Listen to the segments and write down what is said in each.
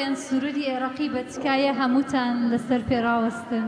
بڕۆین سروودی عێراقی بە تکایە هەمووتان لەسەر پێڕاوەستن.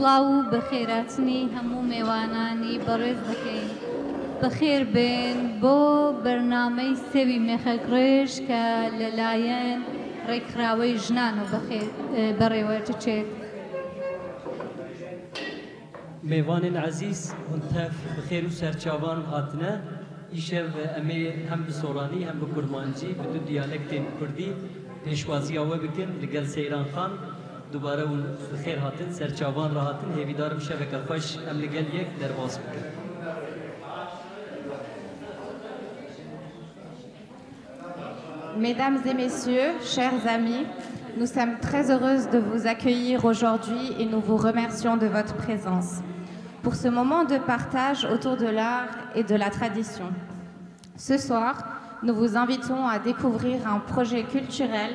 سڵاو و بەخێراتنی هەموو میوانانی بەڕێز دەکەین. بەخێر بێن بۆ بەرنامەی سێوی مێخەگڕێژ کە لەلایەن ڕێکخراوەی ژنان و بەڕێوەچێت. میوانên عزیز hûn tev bi xêr û serçavan hatine îşev em ê hem bi soranî hem bi kurmancî bi du diyalektên Kurdî pêşwaziya we bikin li gel Seyran Xan. Dubare hûn bi xêr hatin serçavan rahatin hêvîdar bi şeveke xweş em li gel yek derbas bikin. Mesdames et messieurs, chers amis, nous sommes très heureuses de vous accueillir aujourd'hui et nous vous remercions de votre présence pour ce moment de partage autour de l'art et de la tradition. Ce soir, nous vous invitons à découvrir un projet culturel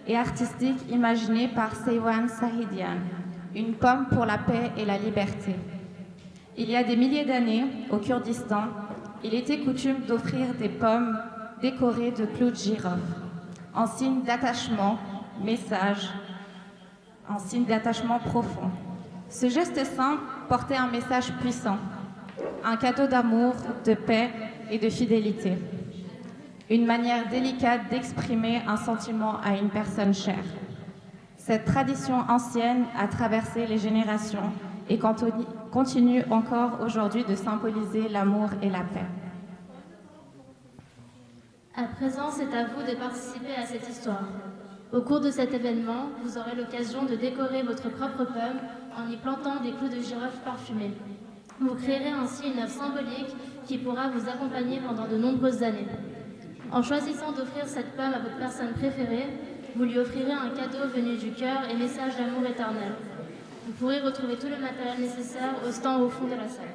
et artistique imaginé par Seywan Sahidian, une pomme pour la paix et la liberté. Il y a des milliers d'années, au Kurdistan, il était coutume d'offrir des pommes décorées de clous de girofle, en signe d'attachement, message, en signe d'attachement profond. Ce geste simple portait un message puissant, un cadeau d'amour, de paix et de fidélité. Une manière délicate d'exprimer un sentiment à une personne chère. Cette tradition ancienne a traversé les générations et continue encore aujourd'hui de symboliser l'amour et la paix. À présent, c'est à vous de participer à cette histoire. Au cours de cet événement, vous aurez l'occasion de décorer votre propre pomme en y plantant des clous de girofle parfumés. Vous créerez ainsi une œuvre symbolique qui pourra vous accompagner pendant de nombreuses années. En choisissant d'offrir cette pomme à votre personne préférée, vous lui offrirez un cadeau venu du cœur et message d'amour éternel. Vous pourrez retrouver tout le matériel nécessaire au stand au fond de la salle.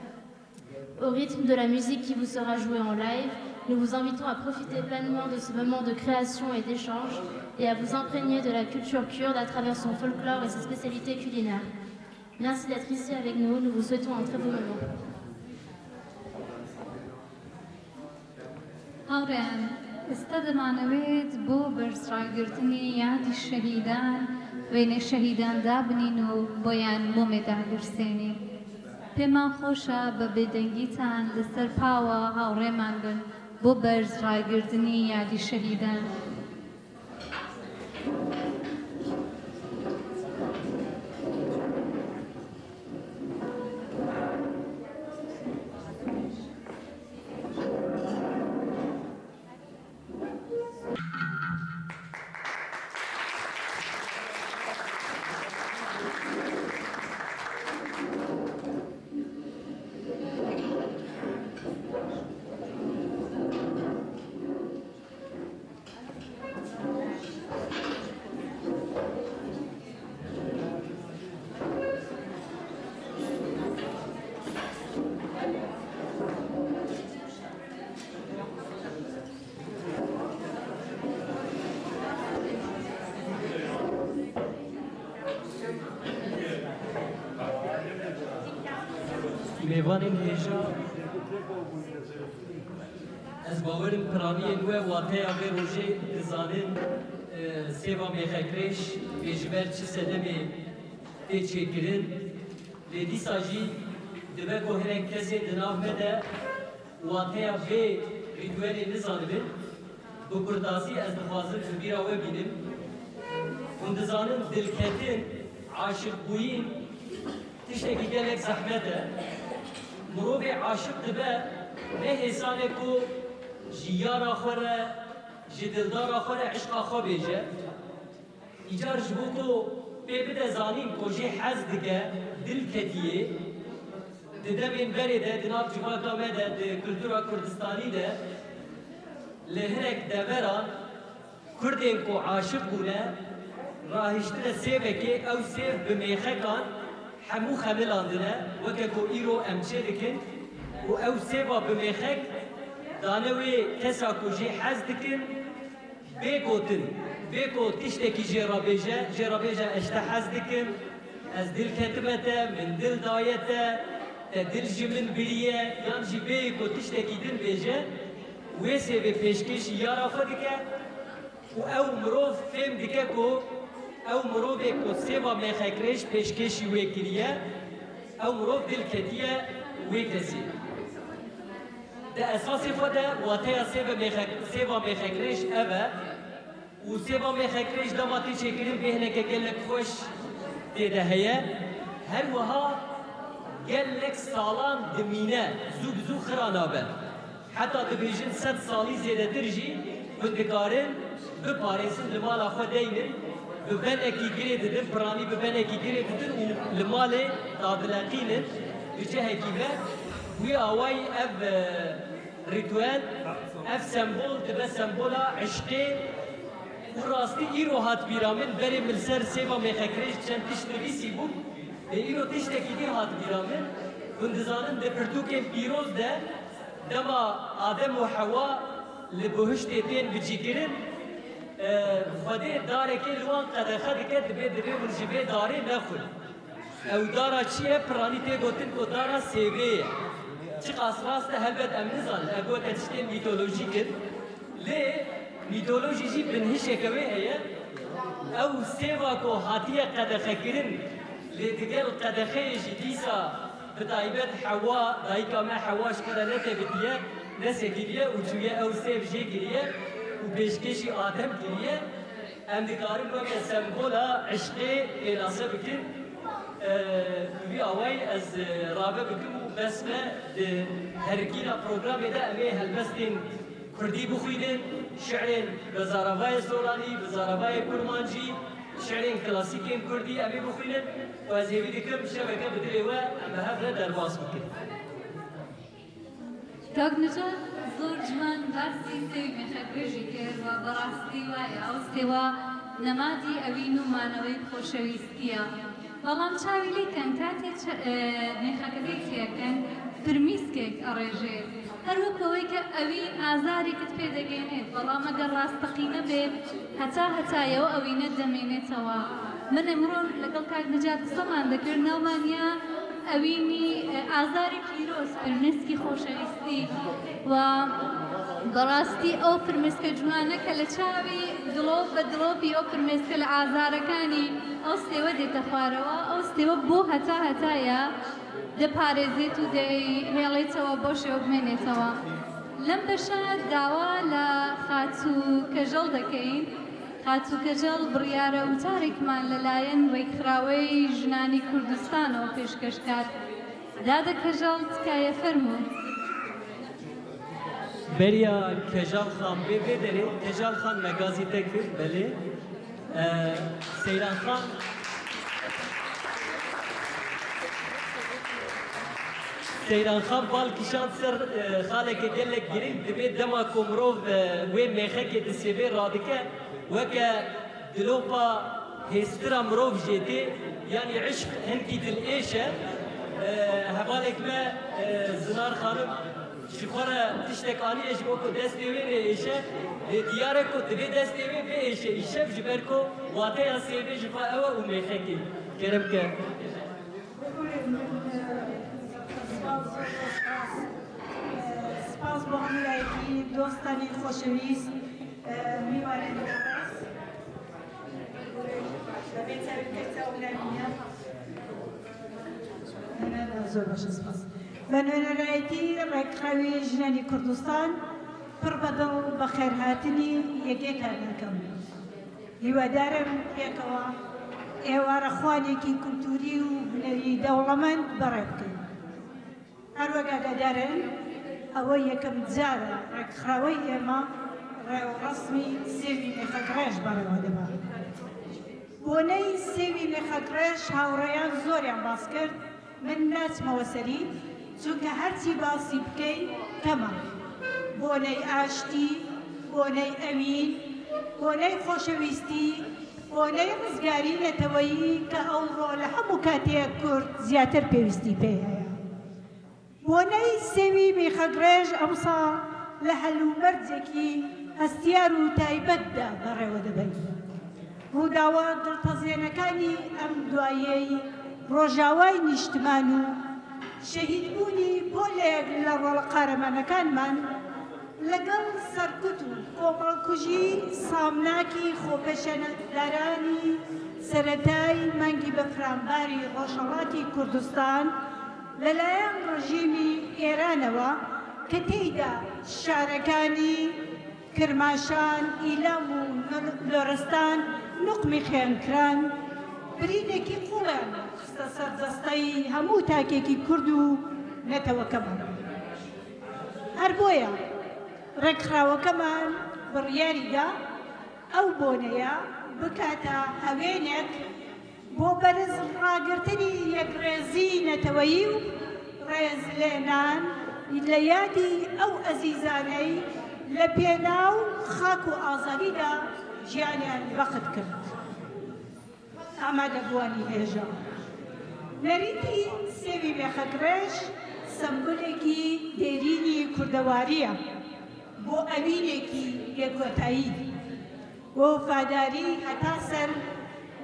Au rythme de la musique qui vous sera jouée en live, nous vous invitons à profiter pleinement de ce moment de création et d'échange et à vous imprégner de la culture kurde à travers son folklore et ses spécialités culinaires. Merci d'être ici avec nous, nous vous souhaitons un très beau moment. هاورێن ئێستا دەمانەوێت بۆ بەرزڕاگرتنی یادی شەهیدان وێنێ شەهیدان دابنین و بۆیان مۆمێدا گرسێنین. پێمان خۆشە بە بێدەنگیتان لەسەر پاوە هاوڕێمان بن بۆ بەرزڕاگرتنی یادی شەهیدان. میوانین هیجا از باورم پرانی نوع واقعی به روزی دزانین سیوا میخکرش بیشتر چه سلمی تیچکرین لیدی ساجی دبه کوهرن کسی دناف مده واقعی به ریتوالی نزانیم بکرداسی از دخوازم بیرا و بینیم اون دزانین دلکتین عاشق بویین تشتکی گلک زحمته مروب عاشق دبه نه حسانه کو جیار آخره جدلدار آخره عشق آخا بیجه ایجار جبو کو ببده زانین کو جه حز دگه دل کتیه دده بین بری ده دناب جماعتا مده ده کلتورا کردستانی ده لهرک دوران کردین کو عاشق بونه راهشتر سیوه که او سیو بمیخکان همو خملاندنه وکو ایرو امچه دکن و او سیبا بمیخک دانوی کسا کجی حز دکن بیگو تشتکی جرابیجه اشته حز دکن از دل کتمته من دل دایته دل جمن بریه یعنی بیگو تشتکی دل بیجه ویسه به پیشکش یارا خودکه و او مروف فهم دکه کو او مروف کو سیوا میخکرش پیشکشی وکریه او مروف دل کتیه وکسی ده اساس فده واتیا سیوا میخکرش اوه و سیوا میخکرش دماتی چکرین بهنه که گلک خوش دیده هیه هر وها گلک سالان دمینه زو خرانابه حتی دبیجن 100 سالی زیده ترجی بندکارن بپارسن لمالا خودینن ببن اکی گری دادن پرانی ببن اکی گری دادن و لماله دادلاقینن بجه هکیمه وی آوائی اف ریتوال اف سمبول دبه سمبولا عشقی و راستی ایرو هات بیرامن بری ملسر سیبا میخکرش چند تشتویسی بود ایرو تشتکی دی هات بیرامن بندزانن ده پرتوکن پیروز ده دما آدم و حوا لبهشت تین بجیگرن خودی داره که لوان قدخه که دبه ورجبه داره نخول او داره چیه پرانی تی گوتن که داره سیویه چی قصراسته هلبت امنزان اگو تشتی میتولوژی کن لی میتولوژی جی بنهشه کوه هیه او سیوا که هاتیه قدخه کرن لی دیگر قدخه جی دیسا بتایبت حوا دایکا ما حواش کرده نته بدیه نسه گریه و چویه او سیو جی گریه و پیشکشی آدم گریه ام دکارن وقت سمبولا عشقی الاسه بکن وی آوائی از رابه بکن و بسمه هرگینا پروگرام ده امی هلبستین کردی بخویدن شعرین بزاروای سورانی بزاروای کرمانجی شعرین کلاسیکین کردی امی بخویدن و از هیوی دکم شبکه بدلی و ام هفته درباس بکن تاگنجان زۆر جوان باسی سێوی مێخەگرێژی کرد و بەڕاستی وایە ئەو سێوە نەمادی ئەوین و مانەوەی خۆشەویستیە. بەڵام چاوی لێ کەن کاتێک مێخەکەی تێکەن فرمیسکێک ئەڕێژێ هەروەکەوەی کە ئەوین ئازارێکت پێ دەگەێنێت، بەڵام ئەگەر ڕاستەقینە بێت هەتایەوە ئەوینە دەمێنێتەوە. من ئەمڕۆ لەگەڵ کاک نەجات قسەمان دەکرد ناومانیا ئەوینی ئازاری پیرۆز فرمێسکی خۆشەویستی و بەڕاستی ئەو فرمێسکە جوانە کە لە چاوی دڵۆ بە دڵۆپی ئەو فرمێسکە لە ئازارەکانی ئەو سێوە دێتە خوارەوە، ئەو سێوە بۆ هەتایە دەپارێزێت و دەهێڵێتەوە بۆ شێوە بمێنێتەوە. لەم بەشە داوا لە خاتوو کەژەڵ دەکەین. خاتوو کەژەڵ بڕیارە وتارێکمان لەلایەن ڕێکخراوەی ژنانی کوردستانەوە پێشکەشکات. دادە کەژەڵ تکایە فەرموو. بریا کجال خان بێدەرێ کجال خان مەگازی تەکرد بەلێ سەیران خان سەیران خان باڵکیشان سەر خالێکە gelek giring divê dema ku mirov wê mêxekê distêvê radike weke dilopa hêstira mirov jê tê yanî eşq hinkî dilêş e hevalek me zinar xanım ji xwe re tiştek anîye ji bo ku destê wê rêêşe lê diyare ku divê destê wê biêşe îşev ji ber ku wateya sêvê ji xwe ew e û mêxekê keremke. سپاس بۆ هەموویەکی دۆستانی خۆشەویست میوانێت دەبێت زۆر باشە سپاس. بە نوێنەرایەتی ڕێکخراوی ژنانی کوردستان پڕ بەدڵ بە خێرهاتنی یەکێکان دەکەم. هیوادارم پێکەوە ئێوارە خوانێکی کولتوری و هونەری دەوڵەمەند بەڕێ بکەین. هەروەک ئاگادارن ئەوە یەکەم جارە ڕێکخراوەی ئێمە ڕێوەڕەسمی سێوی مێخەگرێژ بەڕێوە دەبات. بۆنەی سێوی مێخەگرێژ هاوڕێیان زۆریان باس کرد، من ناچمەوە سەری چونکە هەرچی باسی بکەین کەمە. بۆنەی ئاشتی، بۆنەی ئەوین، بۆنەی خۆشەویستی، بۆنەی ڕزگاری نەتەوەیی کە ئەوڕۆ لە هەموو کاتێک کورد زیاتر پێویستی پێ هەیە. بۆنەی سێوی مێخەگرێژ ئەمساڵ لە هەلومەرجێکی هەستیار و تایبەتدا بەڕێوە دەبێت. ڕووداوە دڵتەزێنەکانی ئەم دوایەی ڕۆژاوای نیشتمان و شەهیدبوونی پۆلێک لە ڕۆڵە قارەمانەکانمان لەگەڵ سەرکوت و کۆمەڵکوژی سامناکی خۆپەشەدارانی سەرەتای مانگی بەفرامباری ڕۆژهەڵاتی کوردستان لەلایەن ڕژیمی ئێرانەوە کە تێیدا شارەکانی کرماشان، ئیلام و لۆرستان نوقمی خێنکران برینێکی قوڵیان خستە سەردەستەی هەموو تاکێکی کورد و نەتەوەکەمان. هەر بۆیە ڕێکخراوەکەمان بڕیاریدا ئەو بۆنەیە بکاتە هەوێنێک بۆ بەرز ڕاگرتنی یەکڕێزی نەتەوەیی و ڕێزلێنان لە یادی ئەو ئەزیزانەی لە پێناو خاک و ئازادیدا ژیانیان بەخت کرد. ئامادەبووانی هێژە نەریتی سێوی مێخەگرێژ سەمبولێکی دێرینی کوردەواریە بۆ ئەوینێکی یەکۆتایی بۆ وفاداری هەتا سەر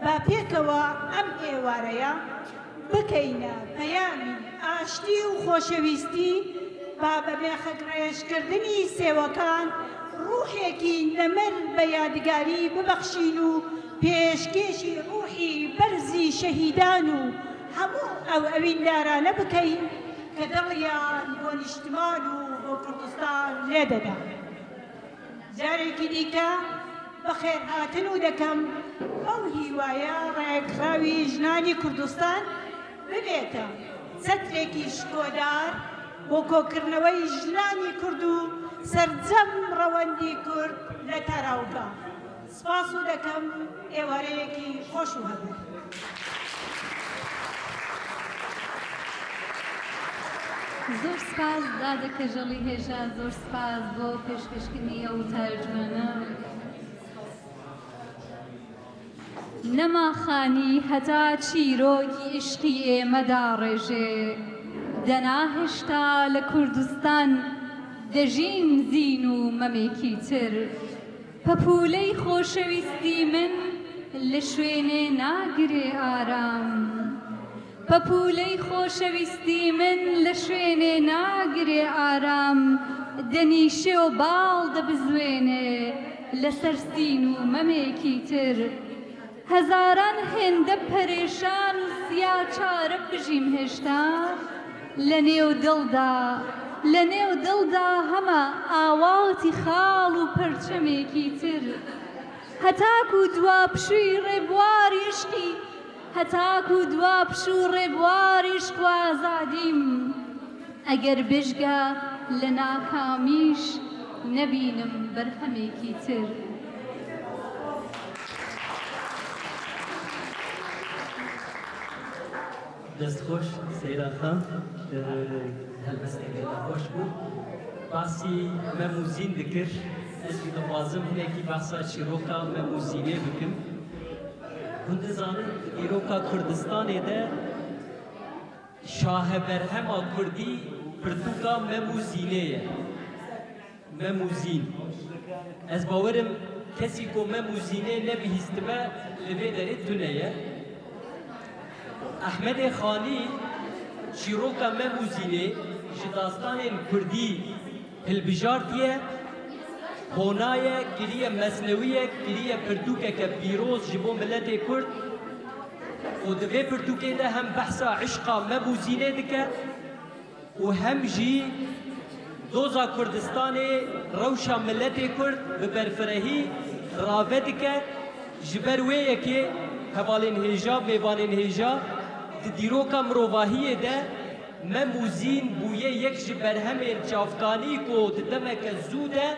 با پێکەوە ئەم ئێوارەیە بکەینە پەیامی ئاشتی و خۆشەویستی با بە مێخەگرێژکردنی سێوەکان ڕوحێکی نەمەر بە یادگاری ببەخشین و پێشکێشی ڕوحی بەرزی شەهیدان و هەموو ئەو ئەویندارانە بکەین کە دڵیان بۆ نیشتمان و بۆ کوردستان لێدەدا. جارێکی دیکە بەخێر هاتن و دەکەم ئەو هیوایە ڕێکخراوی ژنانی کوردستان ببێتە چەترێکی شکۆدار بۆ کۆکردنەوەی ژنانی کورد و سەرجەم ڕەوەندی کورد لە تەراوگا. سپاس و دەکەم ئێوارەیەکی خۆش و هەبێت. زۆر سپاس دادەکە ژەڵی هێژا زۆر سپاس بۆ پێشکەشکردنی ئەو تارجمانە نەماخانی هەتا چیرۆکی عشقی ئێمەدا ڕێژێ دەنا هێشتا لە کوردستان دەژین زین و مەمێکی تر پەپولەی خۆشەویستی من لە شوێنێ ناگرێ ئارام پەپولەی خۆشەویستی من لە شوێنێ ناگرێ ئارام دەنیشێ و باڵ دەبزوێنێ لەسەر سین و مەمێکی تر هەزاران هێندە پەرێشان و سیا چارە بژیم هێشتا لە نێو دڵدا هەمە ئاواتی خاڵ و پەرچەمێکی تر هەتاکو دوا پشووی ڕێبواری عشقی هەتاکو دوا پشوو ڕێبواری عشق و ئازادیم ئەگەر بێژگە لە ناکامیش نەبینم بەرهەمێکی تر دەستخۆش سەیران هەلبەستێکە خۆش بوو باسی مەموزین دکرد ئەس دەخوازم هەنێکی باسا چیرۆکا مەموزینێ بکەم هون دەزانن ئیرۆکا کوردستانê de şaheberhema Kurdî pirtûka memûzînê ye memûzîn ez bawerim kesî ku memûzînê nebihîstime li vê derê tune ye Ahmedê Xanî çîroka memûzînê ji dastanên Kurdî hilbijartiye Honaye kiriye mesnewiyek kiriye pirtûkeke pîroz ji bo milletê Kurd û di vê pirtûkê de hem behsa îşqa mebûzînê dike û hem jî doza Kurdistanê rewşa milletê Kurd bi berfirehî rave dike ji ber wê yekê hevalên hêja mêvanên hêja di dîroka mirovahiyê de memûzîn bûye yek ji berhemên çavkanî ku di demeke zû de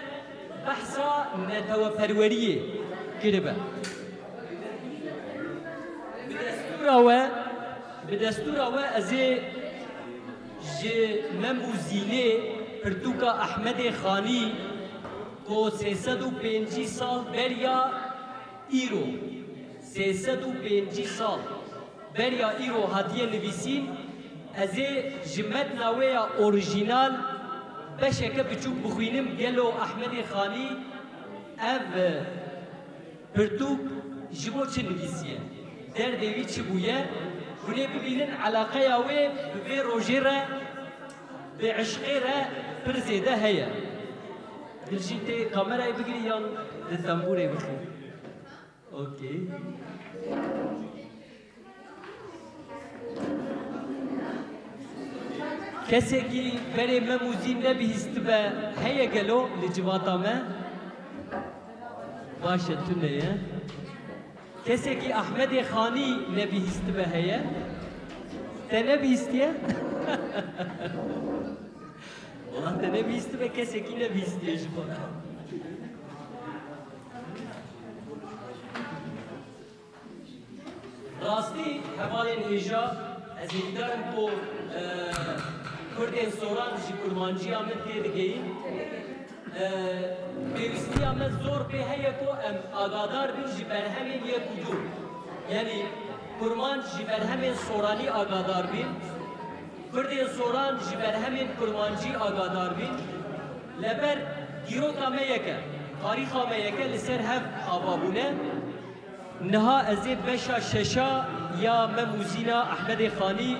بحثا نتوپرورية كربا بدستورا و ازي جي مموزيني پرتوكا احمد خاني کو 305 سال بريا ايرو 305 سال بريا ايرو هاتيه نویسین ازي جمت ناويا اوريجينال بشکه بچوک بخوینم گلو احمد خانی ev pirtûk ji bo çi nivîsiye derdê wî çi bûye hûnê bibînin alaqeya wê bi vê rojê re bi eşqê re pir zêde heye dilî tê kamerayê bigirî yan di tembûrê bixî okey kesekî berê memûzîn nebihîstibe heye gelo li civata me baş e tune ye kesekî Ahmedê Xanî nebihîstibe heye te nebihîstiye Ulan te nebihîstibe kesekî nebihîstiye ji bo rastî hevalên hêja ez ê darim ku Kurdên soran ji kurmanciya min tê digehîn pêwîstiya me zor pê heye ku em agadar bin ji berhemên yek û du yanî kurman ji berhemên soranî agadar bin Kurdên soran ji berhemên kurmancî agadar bin leber dîroka me yek e tarîxa me yek e li ser hev avabûne niha ez ê beşa şeşa ya memûzîna Ahmedê Xanî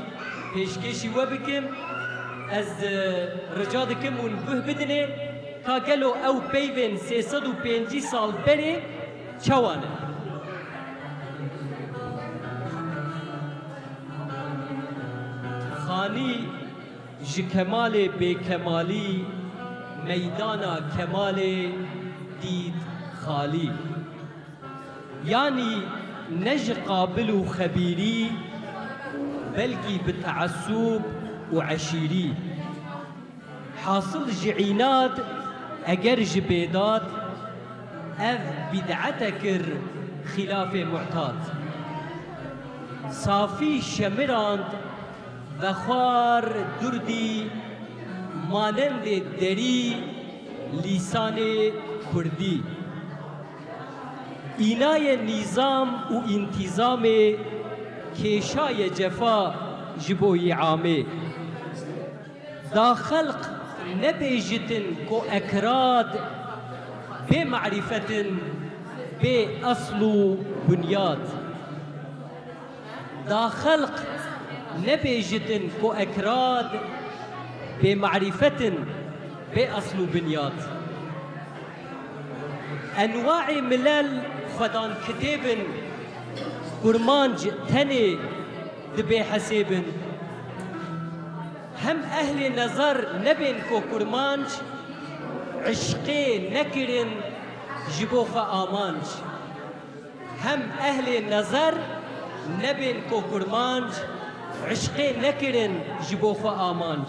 pêşkêşî we bikim ez rica dikim hûn bih bidinê ka gelo ew peyvên 305 sal berê çawan e Xanî ji kemalê bêkemalî meydana kemalê dît xalî yanî ne ji qabil û xebîrî belkî bi teassûb û eşîrî hasıl ji înad eger ji bêdad ev bîd'ete kir xilafê mu'tad safî şemirand ve xwar durdî مانند دری لیسان کردی اینای نظام و انتظام کشای جفا جبوی عامه دا خلق نبیجتن کو اکراد به معرفتن به اصل و بنیاد دا خلق نبیجتن کو اکراد به معرفتن به اصل و بنیاد انواع ملل خدان كتابن كرمانج تني دبي حسيبن هم أهل نظر نبين كو كرمانج عشقي نكرن جبوخ آمانج هم أهل نظر نبين كو كرمانج عشقي نكرن جبوخ آمانج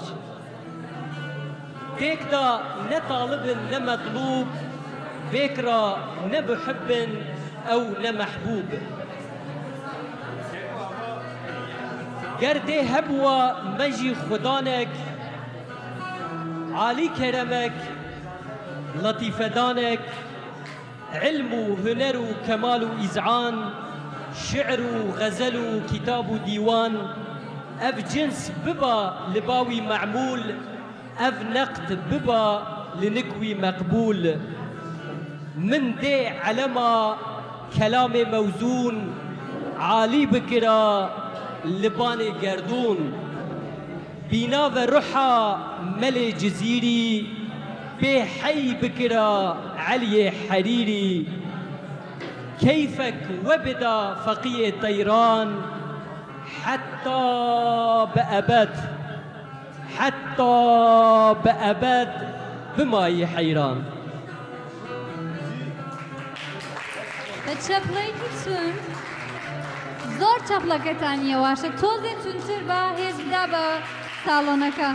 تيكدا نطالب نمطلوب بكرة نبحب أو نمحبوب گردي هبوا مجي خدانك عالي كرمك لطيف دانك علم وهنر وكمال وإذعان شعر وغزل وكتاب وديوان أف جنس ببا لباوي معمول أف نقد ببا لنكوي مقبول من دي علما كلام موزون عالي بكرا لباني قردون بينا وروحا ملي جزيري بحي بكرا علي حريري كيفك وبدا فقيه طيران حتى بأبد بماي حيران چپڵێکی چون زۆر چەپڵەکەتانیە واشە تۆزێ چونتر بە هێزدا بە ساڵۆنەکە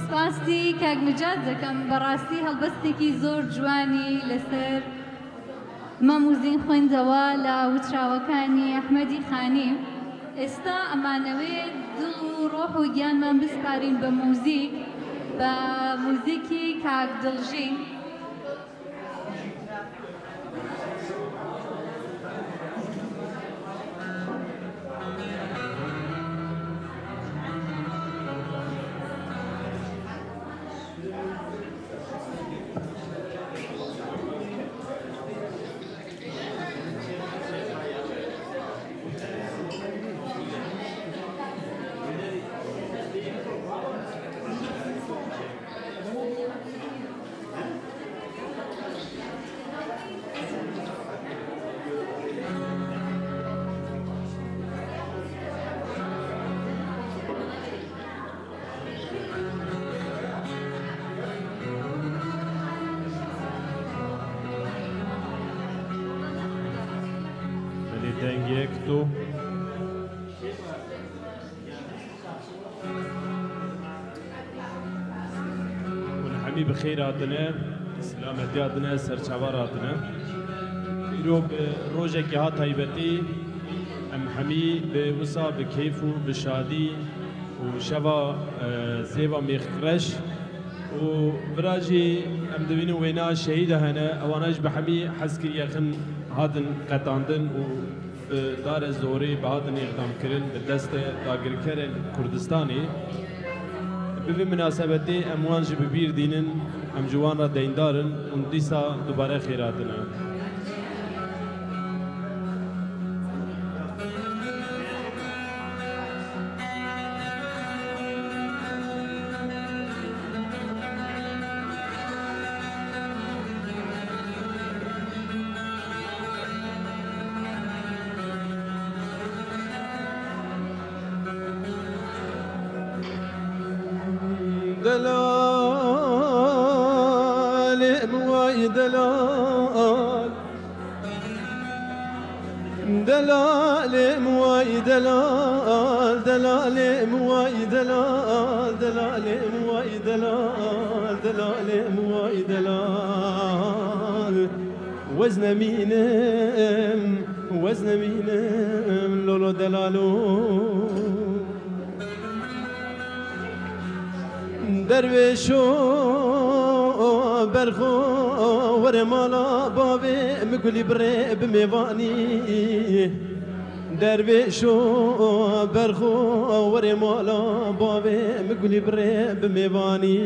سپاسی کاگنجات دەکەم بەڕاستی هەڵبەستێکی زۆر جوانی لەسەر مەموزین خوێندەوە لە وتراوەکانی ئەحمەدی خانی ئێستا ئەمانەوێ دڵ و ڕۆح و گیانمان بسپارین بە موزیک بە موزیکی کاک دڵژین دنگیکتو ونحمي بخير هاتنا سلامتي هاتنا سرچاوار هاتنا ایرو روژه ها تایبتی ام حمی به وسا بکیف و بشادی و شوا زیبا میخرش و براجی ام دوینو وینا شهید هنه اواناش بحمی حسکر یخن هادن قطاندن و دار زوری به هادن اقدام کرن به دست داگر کرن کردستانی به مناسبتی اموان جب بیر دینن ام جوان را دیندارن و دیسا دوباره خیراتنا دلال موي دلال دلال موي دلال دلال موي دلال دلال موي دلال دلال موي دلال وزن مينم لولو دلالو درویشو برخو ور مالا بابی مگولی بره بمیوانی درویشو برخو ور مالا بابی مگولی بره بمیوانی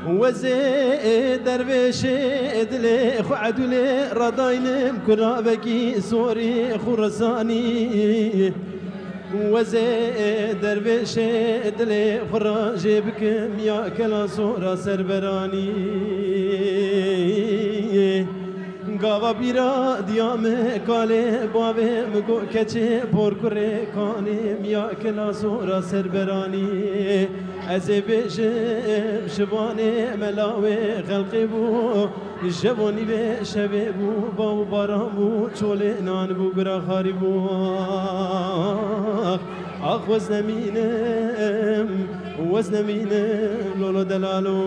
وزي درويش دلي خو عدولي رضاينم كرابكي سوري خرساني وزي درويش دلي فراجي بكم يا كلا صورة سربراني قاوا بيرا ديامه كالي بابي مگو كچه بور كره كانم يا كلا صورة سربراني ازي بشم شباني ملاوي خلقي بو جواني بشبه بو باو بارام بو چولي نان بو برا خاري بو اخ وزن مينم لولو دلالو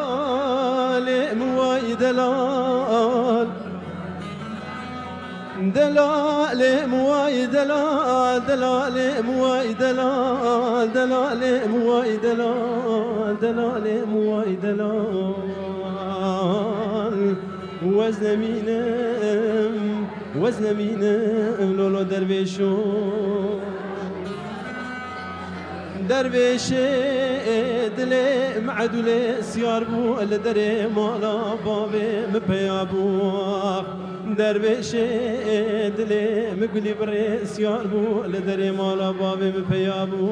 دلال مواي دلال دلال مواي دلال دلال مواي دلال دلال مواي دلال دلال مواي دلال وزن مينم لولو درويشو درويش دلي معدولي سيار بو لدري مالا بابي مبيابو درويش دلي مقلي بري سيار بو لدري مالا بابي مبيابو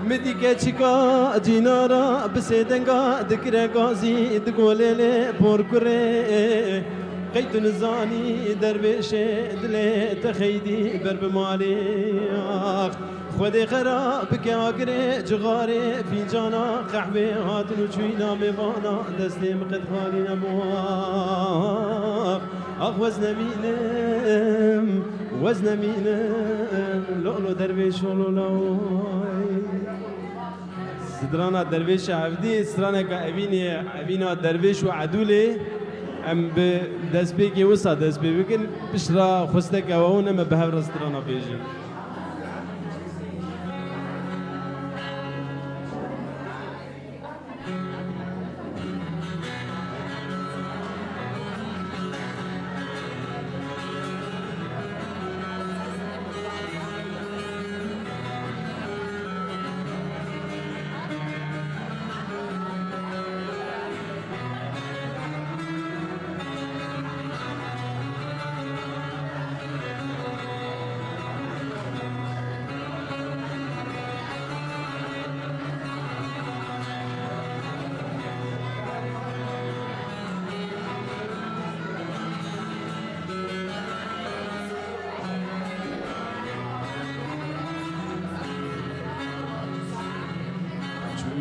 مديكا چيكا جينارا بسيدنگا دكرا غازي دقولي بوركري قيت نزاني درويش دلي تخيدي برب مالي خودي خرابك اقري جغاري في جانا قحبي هاتن وشوينا ميوانا دستي مقد خالي نبواق اخ وزن مينم لولو درويش لولو سدرانا درويش عبدي سدرانا كأبينا درويش وعدولي ام به دست بگی وسا دست بگن بشرا خوسته که اون ام به هر رستوران بیجی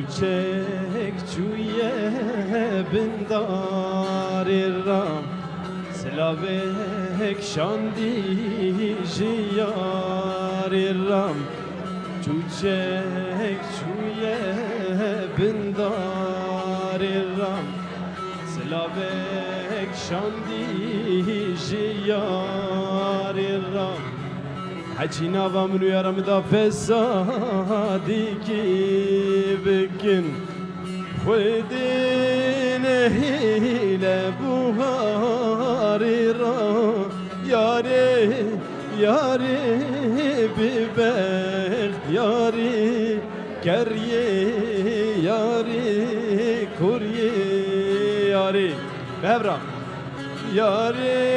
چک چویه بندار رام سلاوک شاندی جیار رام چوچک چویه بندار رام سلاوک شاندی جیار رام حچی ناوا منو یارم دا فسادی کی بکن خودین هیله بوهاری را یاری ببخت یاری کریه یاری کوریه یاری ببرم یاری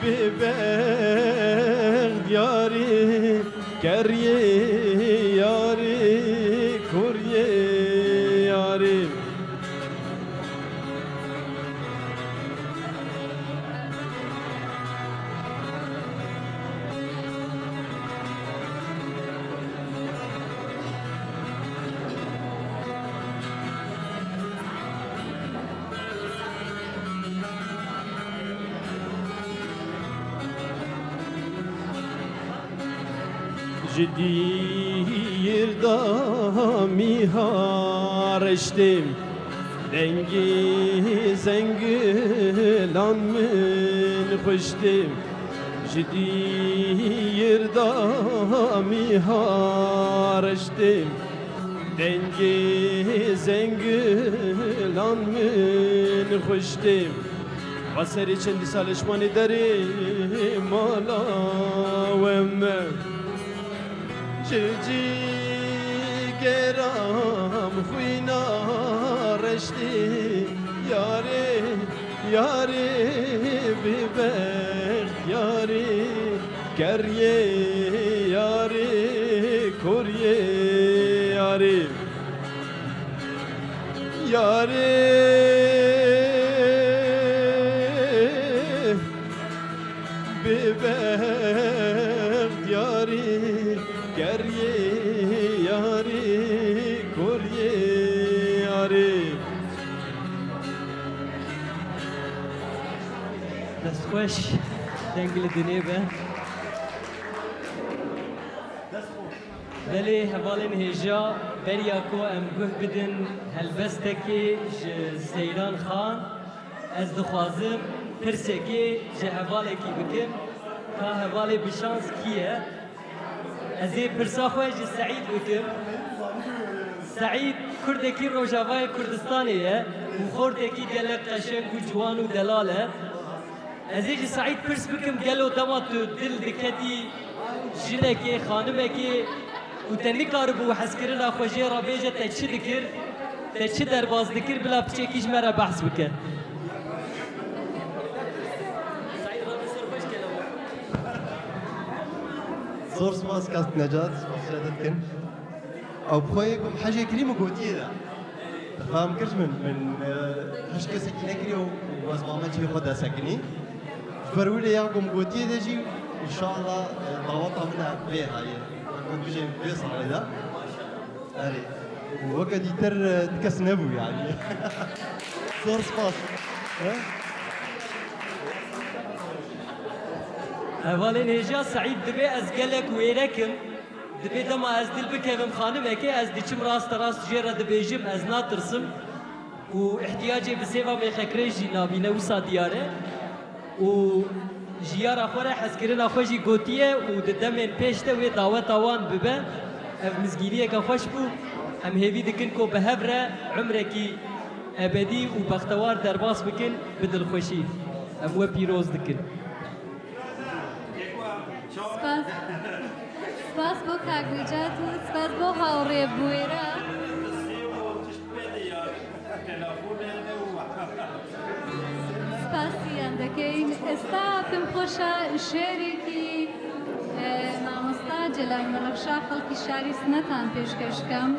ببخت یاری کریه یاری کوریه یاری جدیر دامی هارشتیم دنگی زنگلان من خوشتیم جدیر دامی هارشتیم دنگی زنگلان من خوشتیم و سری چندی سالش مانی داری مالا و من جرجی گرام خوینا رشتی یاری یاری بیبرد یاری گریه یاری کوریه یاری یاری بیبرد یاری گریه یاری کوریه یاری دست خوش دنگل دنیبه بله هوالین هجا بریا کو ام گوه بدن هلبستکی سیران خان از دخوازم پرسکی جه هوالکی بکن که هوالی بشانس کیه از پرسا خواه جه سعید بکن سعید کردکی روژاوای کردستانیه و خوردکی گلک قشنگ و جوان و دلاله از سعید پرس بکم گلو دمات دل دکتی جنکی خانمکی و تنی کار بو حس کردن خوشی را بیجه تچی دکر تچی درباز دکر بلا بچه کیش مرا بحث بکن زور سپاس کاست نجات سپاس شدتكن او بخويكم حاجه كريمه قوتيه ده فاهم كرش من هشكا سكينه كريو وزمامه جي خدا سكني فرولي ياكم قوتيه ده جي ان شاء الله ضوطها منها بيها هي كنت بجي بيصل على ده هاري وقت يتر تكسنبو يعني زور سپاس اولین هجا سعید دبی از گلک ویرکم دبی دما از دل بکم خانم که از دیچم راست راست جرا دبیجم از ناترسم و احتیاجی بسیوا میخکری جی نابینه و سادیاره و جیار آخره حسکرین آخوشی گوتیه و ددمین پیشته و دعوت آوان ببه اف مزگیریه که خوش بو هم هیوی دکن کو به هبره عمره کی ابدی و بختوار درباس بکن بدل خوشی ام و پیروز دکن سپاس بۆ کاگویجات و سپاس بۆ هاوڕێ بوێرە سپاسیان دەکەین ئێستا پێم خۆشە شێرێکی مامۆستا جەلال مەرەخشا خەڵکی شاری سنەتان پێشکەشکەم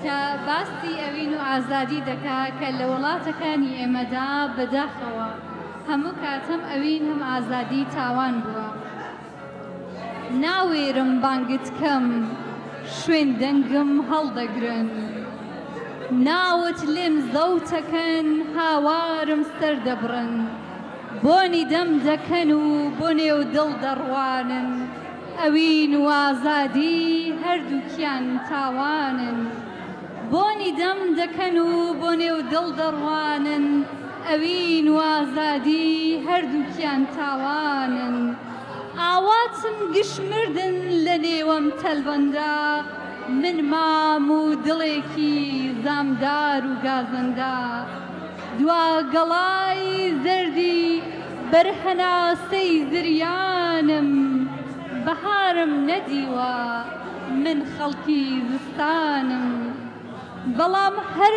کە باسی ئەوین و ئازادی دەکا کە لە وڵاتەکانی ئێمەدا بەداخەوە هەموو کاتەم ئەوین هەم ئازادی تاوان بووە ناوێرم بانگت کەم شوێن دەنگم هەڵدەگرن ناوت لێم زەوتەکەن هاوارم سەردەبڕن بۆنی دەم دەکەن و بۆ نێو دڵ دەڕوانن ئەوین و ئازادی هەردووکیان تاوانن بۆنی دەم دەکەن و بۆ نێو دڵ دەڕوانن ئەوین و ئازادی هەردووکیان تاوانن ئاواتم گشمردن لە نێوەم تەلبەندا من مام و دڵێکی زامدار و گازەندا دوا گەڵای زەردی بەرهەناسەی زریانم بەهارم نەدیوە من خەڵکی زستانم بەڵام هەر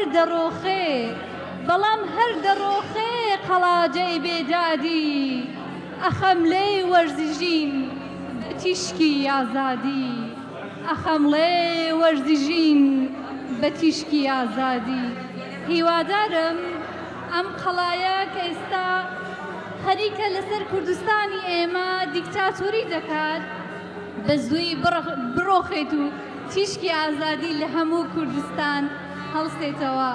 دەڕۆخێ قەڵاجەی بێدادی ئەخەم لێ وەرزیژین بەتیشکی ئازادی ئەخەم لێ وەرزیژین بەتیشکی ئازادی هیوادارم ئەم قەڵایە کە ئێستا خەریکە لەسەر کوردستانی ئێمە دیکتاتۆری دەکات بە زووی بڕۆخێت و تیشکی ئازادی لە هەموو کوردستان هەڵسێتەوە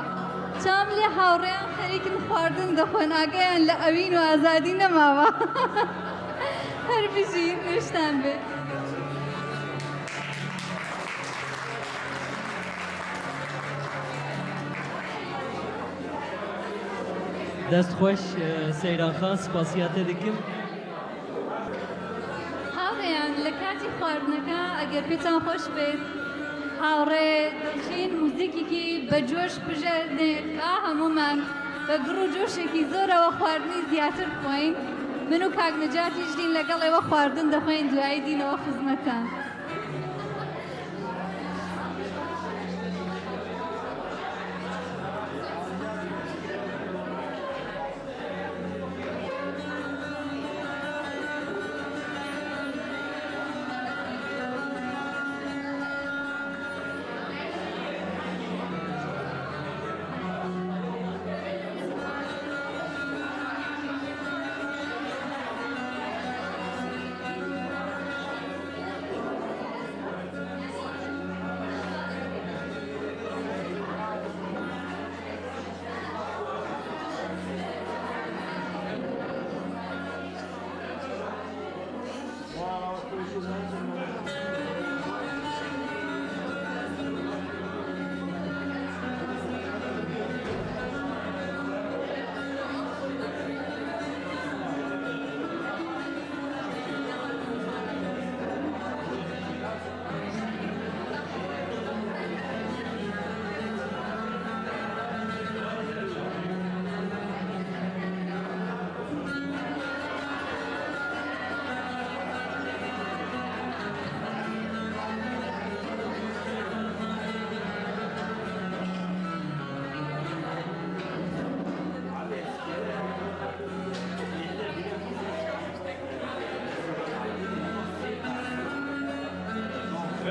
چام لێ هاوڕێیان خەریکن خواردن دەخۆن ئاگەیان لە ئەوین و ئازادی نەماوە هەر بژین نوێشتان بێت دست خوش سیران خان سپاسیات دکم هاوڕێیان لە کاتی خواردنەکە ئەگەر پێتان خۆش بێت هاوڕێ دڵچین موزیکێکی بە جۆش بژێنێت ئا هەمومان بە گڕ و جۆشێکی زۆرەوە خواردنی زیاتر بخۆین من و کاک نەجاتیش دین لەگەڵێەوە خواردن دەخۆین دوایی دینەوە خزمەتان.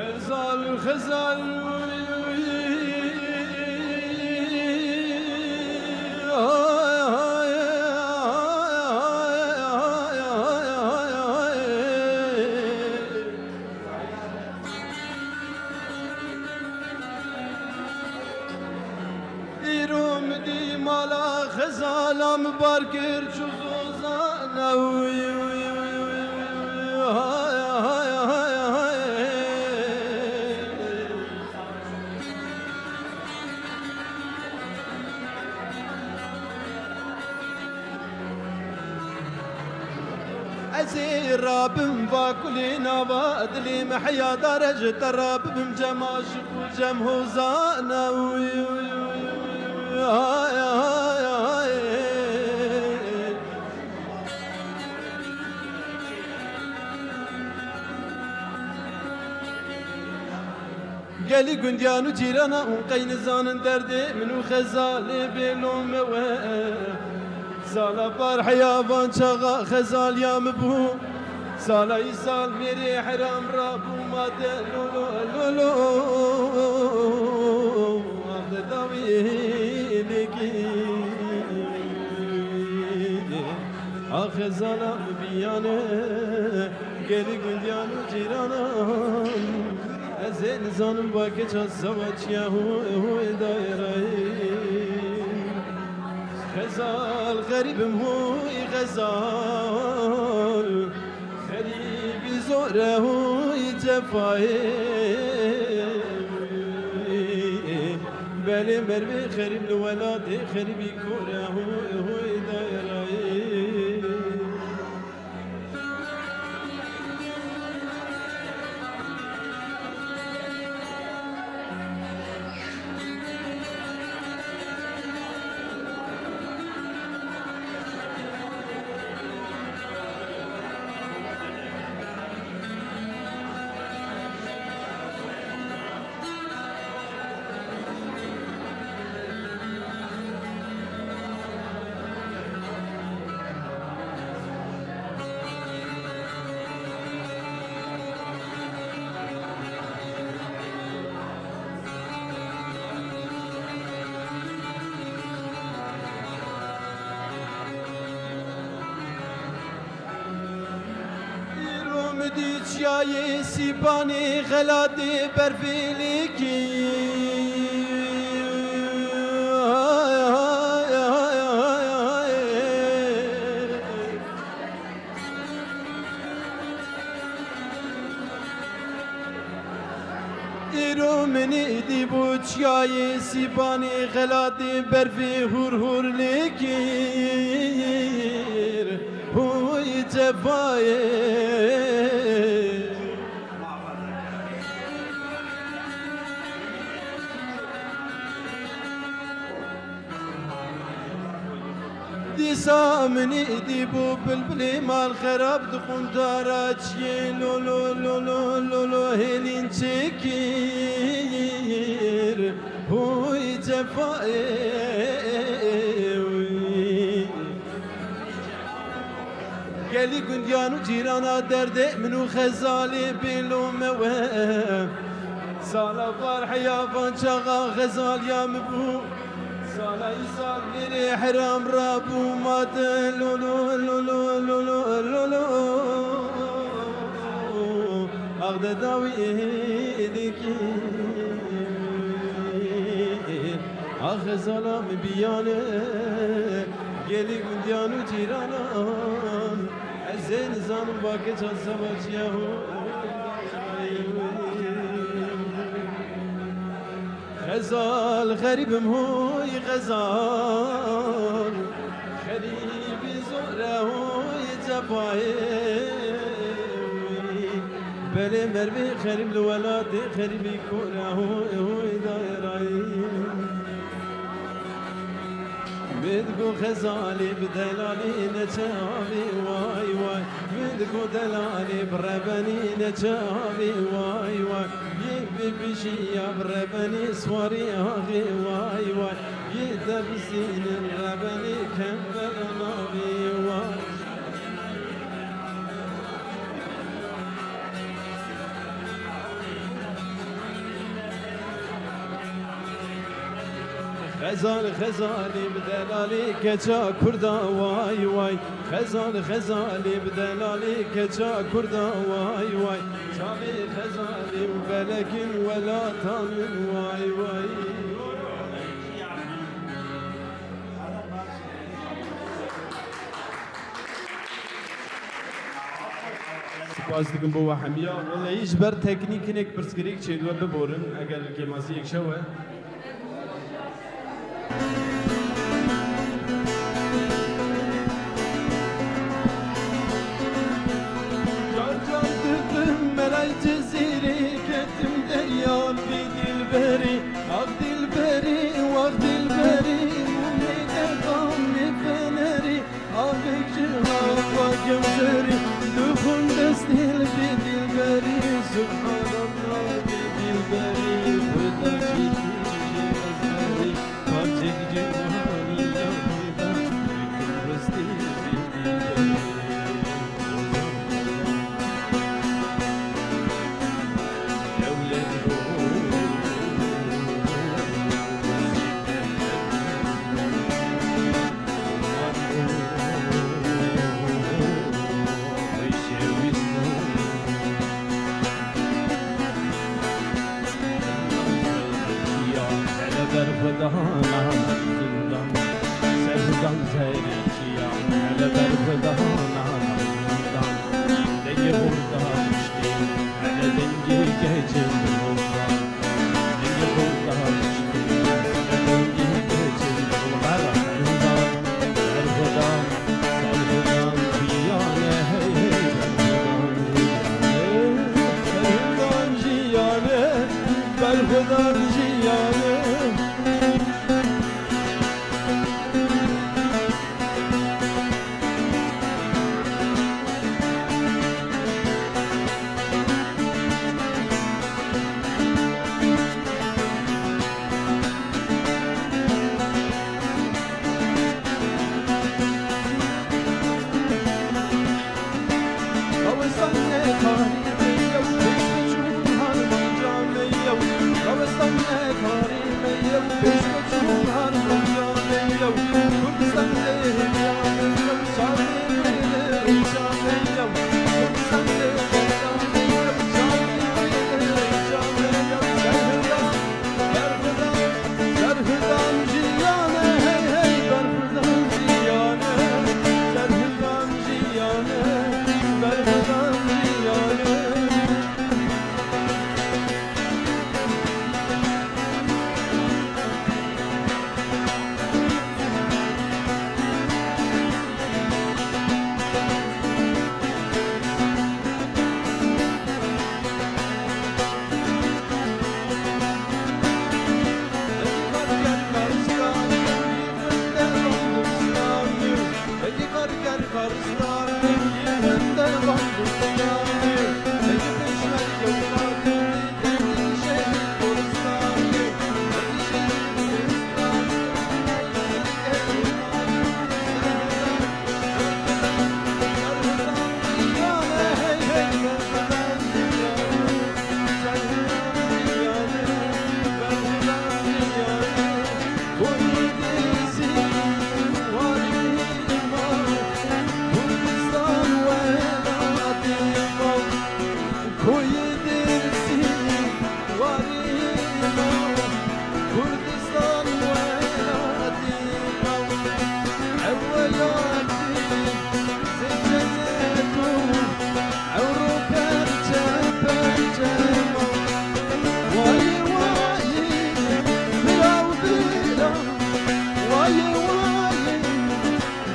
خزال خزال ایروم دی مالا خزالم بارکر چوزوزانه رابم وكل نواد لي محيا درجة الراب بمجماش وجمه زانا قالي قنديان وجيرانا وقين زان دردي منو خزالي بيلوم سالا فرح يابان شغا خزال يا مبهو سالا يسال ميري حرام رابو ما دلولو لولو عبد داويلكي خزالا بيانه قالي قنديان وجيرانا زين زانم باكي الزواج يا هو دايرين غزال غريب هو غزال غريب زوره هو جفاي بالي مرمي غريب الولاد غريب كوره هو دايرين جای سیبانی غلادی برفیلی کی ایرو منی دی بوچیای سیبانی غلاتی برفی هور هور لیکیر هوی جفای دیسا منی دی بو بلبلی مال خراب دخون دارا چیه لو لو لو لو لو لو هلین چکیر هوی جفای گلی گندیانو جیرانا درده منو خزالی بلومه و سالا بار حیافان چاقا خزالیا مبو سالا يسال لي حرام رابو مات لولو لولو لولو لولو أغدى داوي إيديكي آخ ظلام بیانه گلی گندیانو جیرانان زین زانم باکه چند سماچیه غزال غريبم هوي غزال غريبي زهرة هوي جفاي بلي مربي غريب الولاد غريبي كورة هوي دايراي بدكو غزالي بدلالي نجابي واي واي بدكو دلالي بربني نجابي واي واي بشي يا بربني سواري هاغي واي واي يدبسين الربني كمبر نابي واي خزال خزالي بدلالي كجا كردا واي واي خزال خزالي بدلالي كجا كردا واي واي شامي خزالي وبلك ولا طامن واي واي باز دیگه بو همیا ولی ایش بر تکنیک نک برسکریک چه دو ببرن اگر که ماسی یک شوه ملای جزیره کتم دریا بی دلبری آق دلبری واق دلبری مومیده قامی فنری آقک جهان واقم زری دخون دست دل بی دلبری سبحان الله بی دلبری خدا چیزی ازبری پاچک جوانی یامیدا بکن رستی بی دلبری Stop کوی درسی واریما کردستان ولادیما اولاتی زجنتو عورو پرچه پرچما وای وای براو برا وای وای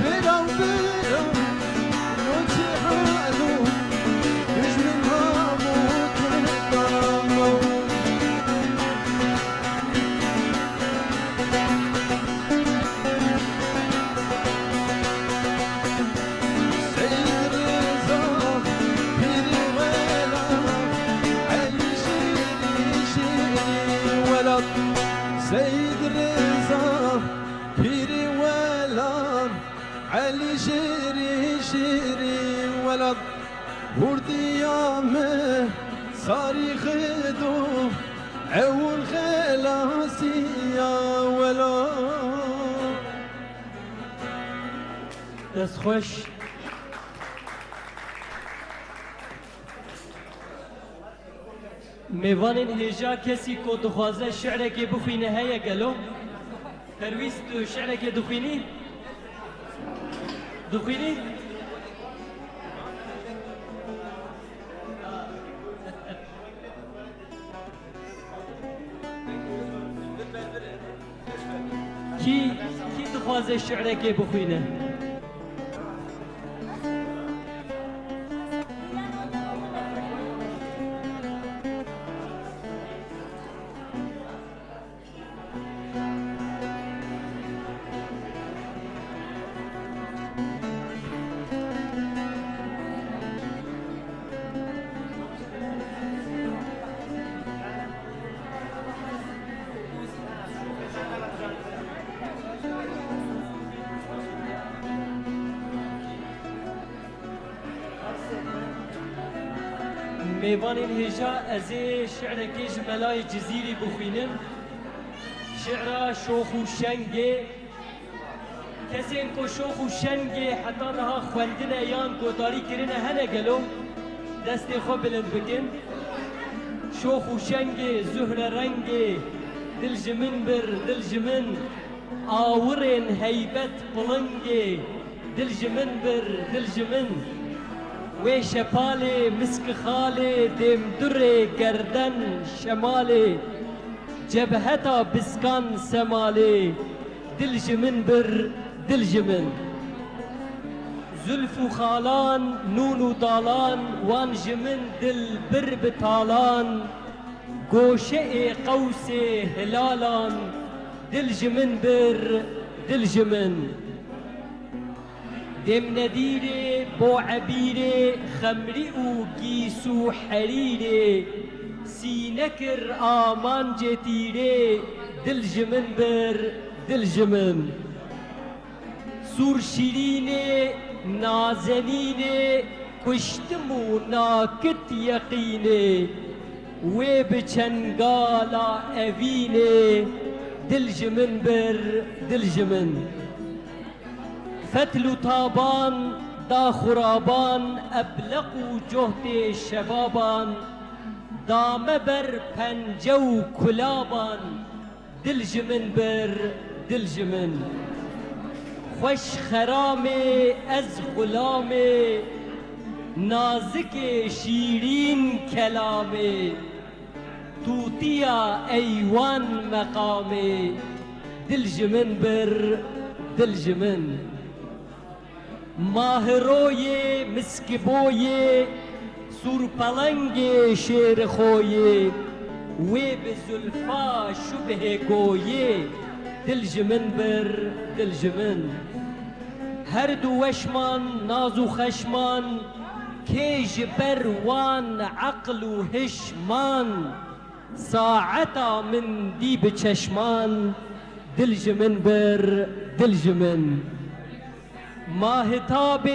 براو برا نوچه حالو بجمن هامو تردامو سيد رضا بيري ولا علي شيري شيري ولد سيد رضا بيري ولا علي شيري شيري ولد وردي يامه صاري خدو عون خلاصي يا ولد دست خوش میوانین هجا کسی کو دخوازه شعره که بخوینه هیا گلو پرویست تو شعره که دخوینی دخوینی کی دخوازه شعره که بخوینه میوانین هجا از شعر کش ملای جزیری بخوینم شعر شوخ و شنگه کسی کو شوخ و شنگه حتی نها خوندن یان گوداری کرنه هنه گلو دست خو بلند بکن شوخ و شنگه زهر رنگه دل جمن بر دل جمن آورن هیبت بلنگه دل جمن بر دل جمن و شپاله مسک خاله دم دره گردن شماله جبهتا بسکان سماله دل جمن بر دل جمن زلف و خالان نون و دالان وان جمن دل بر بتالان گوشه قوس هلالان دل جمن بر دل جمن دم نديري بو عبيري خمري وقيسو حريري سينكر آمان جتيري دل جمن بر دل جمن سور شيريني نازنيني كشتمو ناكت يقيني وبچنگالا اويني دل جمن بر دل جمن فتل طابان دا خرابان ابلقوا جهد شبابان دام بر پنجو کلابان دل جمن بر دل جمن خوش خرامه از غلامه نازک شیرین کلامه توتیا ایوان مقامه دل جمن بر دل جمن ماهروی مسکبوی سور پلنگ شیر خوی و به زلفا شبه گوی دل جمن بر دل جمن هر دو وشمان نازو خشمان کیج بروان عقل و هشمان ساعتا من دیب چشمان دل جمن بر دل جمن ماهتاب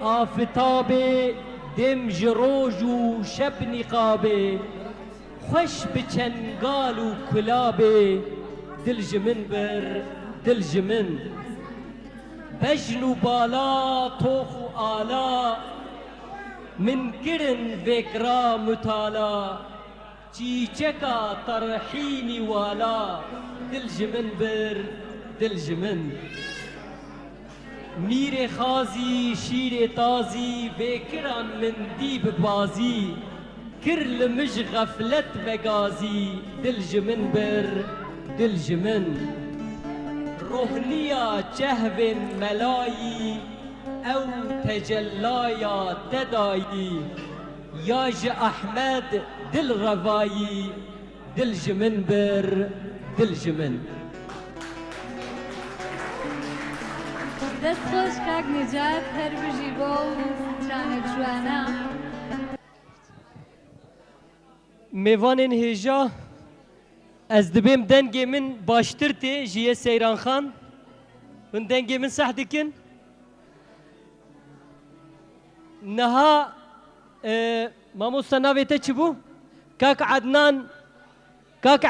آفتاب دم جروج و شب نقاب خوش بچنگال و کلاب دل جمن بر دل جمن بجن و بالا توخ و آلا من كرن ذكرى متالا چيچكا طرحيني والا دلجمن بر دلجمن مير خازي شير تازي ذكران من ديب بازي كرل مش غفلت مغازي دلجمن بر دلجمن روحنيا چهو ملايي او تجلايا تدايي ياج احمد دل روايي دلجمن بر دلجمن دەست خۆش کاک نجات هەر بژی بۆ سترانە جوانە میوانên hêja ez dibêm dengê min baştir tê ji yê Seyranxan hûn dengê min seh dikin niha mamosta navê te çi bû kak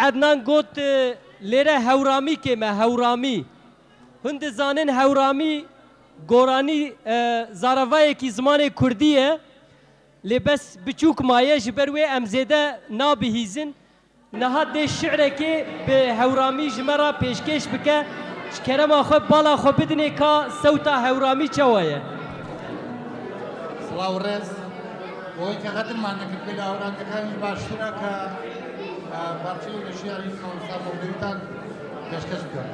Ednan got lêre hewramî kême hewramî hûn dizanin hewramî goranî zaravayekî zimanê Kurdî ye lê bes biçûk maye ji ber wê em zêde nabihîzin niha dê şi'rekê bi hewramî ji me re pêşkêş bike ji kerema xwe bala xwe bidinê ka sewta hewramî çawa ye سڵاو ڕێز بۆی کە قەدرمان نەکرد پێ لە هەوراندەکانی باشترە کە بارچەی لە شیاری ساڵ مەولەویتان پێشکەش بکەن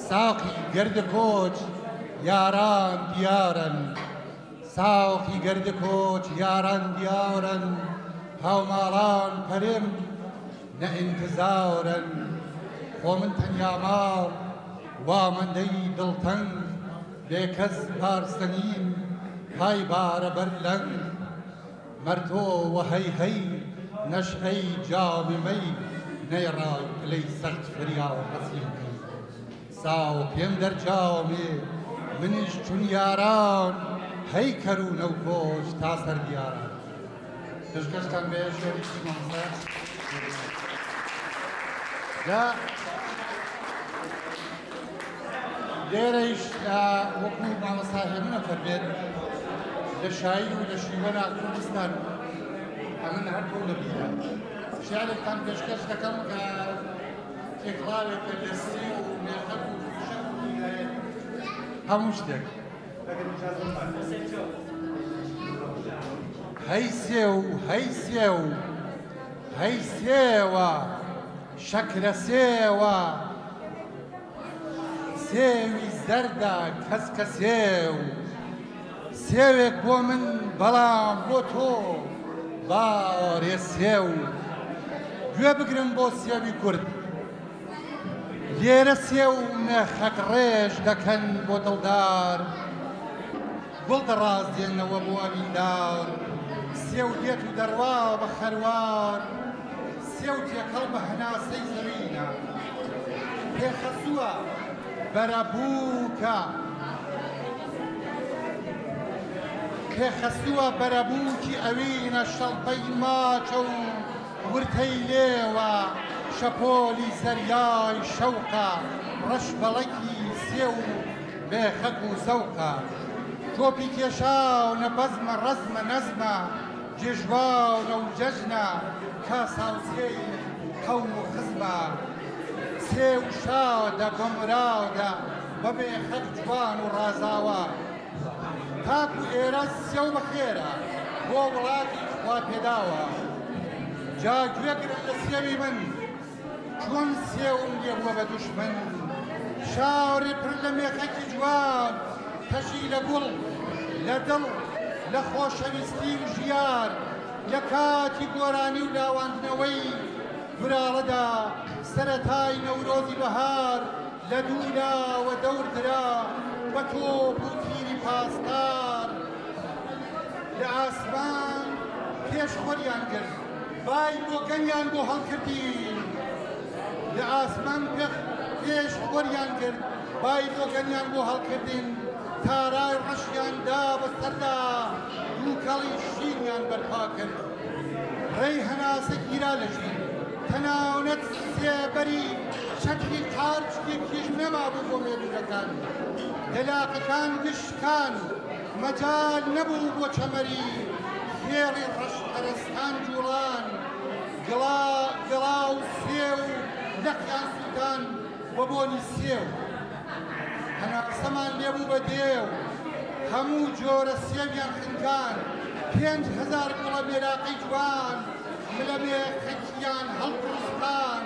ساقی گەردە کۆچ یاران دیارن ساقی گەردە کۆچ یاران دیارن هاوماڵان پەرێم نە ئینتزارن خۆ من تەنیا ماڵ وامەندەی دڵتەنگ بێکەس پارسەنیم پای بارە بەرلەنگ مەرتۆ وەهەی هەی نەشئەی جامی مەی نەیڕای لەی سەخت فریا و حەسیم ساو پێم دەرچاومێ منیش چون یاران هەی کەروونە و کۆچ تا سەر دیاران پێشکەشتان بێ شۆریکی مامۆستا لێرەیش وەکو مامۆستا هێمنە فەرمێت لە شاعیر و لە شیوەنا کوردستان ئەمن هەردوو لەبیرە شیعرێکتان پێشکەش دەکەم کە ئێقراوێکە دەستی و مێخەک و شەک و هیدایەت هەموو شتێک هەی سێو هەی سێو هەی سێوە شەکرە سێوە سێوی زەردە کەسکە سێو سێوێک بۆ من بەڵام بۆ تۆ باوەڕێ سێو گوێ بگرن بۆ سێوی کورد لێرە سێو مێخەک ڕێژ دەکەن بۆ دڵدار گوڵ دەڕازدێنەوە بۆ ئەویندار سێو دێت و دەڕوا بە خەروار سێو تێکەڵ بە هەناسەی زەوینە پێخەسووە بەرەبووکە پێخەسووە بەرەبووکی ئەوینە شەڵپەی ماچە و ورتەی لێوە شەپۆلی زەریای شەوقە ڕەش بەڵەکی سێو و بێخەک و زەوقە تۆپی کێشاو نەبەزمە ڕەزمە نەزمە جێژواونە و جەژنە کاساوسێی قەوم و خزمە سێو شاودە بەمراودە بە بێخەک جوان و ڕازاوە تاکو ئێرە سێو بەخێرە بۆ وڵاتی خوا پێداوە جا گوێگرن لە سێوی من چۆن سێوم لێ بووە بە دوشمن شاوڕێ پڕ لە مێخەکی جوان تەشی لە گوڵ لە دڵ لە خۆشەویستی و ژیار لە کاتی گۆرانی و لاواندنەوەی دوراڵەدا سەرەتای نەورۆزی بەهار لە دوولاوە دەوردرا بە تۆپ و تیری پاسدار لە ئاسمان پێش خۆریان کرد بای بۆ گەنیان بۆ هەڵکردین لە ئاسمان پێش خۆریان کرد بای بۆ گەنیان بۆ هەڵکردین تارای ڕەشیاندا بەسەردا دووکەڵی شینیان بەرپا کرد ڕێی هەناسە گیرا لە ژین تەناونەت سێبەری شەکری قارچێکیش نەمابوو بۆ مێدونەکان دەلاقەکان گشتکان مەجال نەبوو بۆ چەمەری خێڵی ڕەشپەرستان جوڵان گڵا و سێ و نەقیان سووتان بە بۆنی سێو هەناسەمان لێبوو بە دێو هەموو جۆرە سێویان خنکان 5,000 گوڵە مێراقی جوان ملە مێخەکیان هەڵقوستان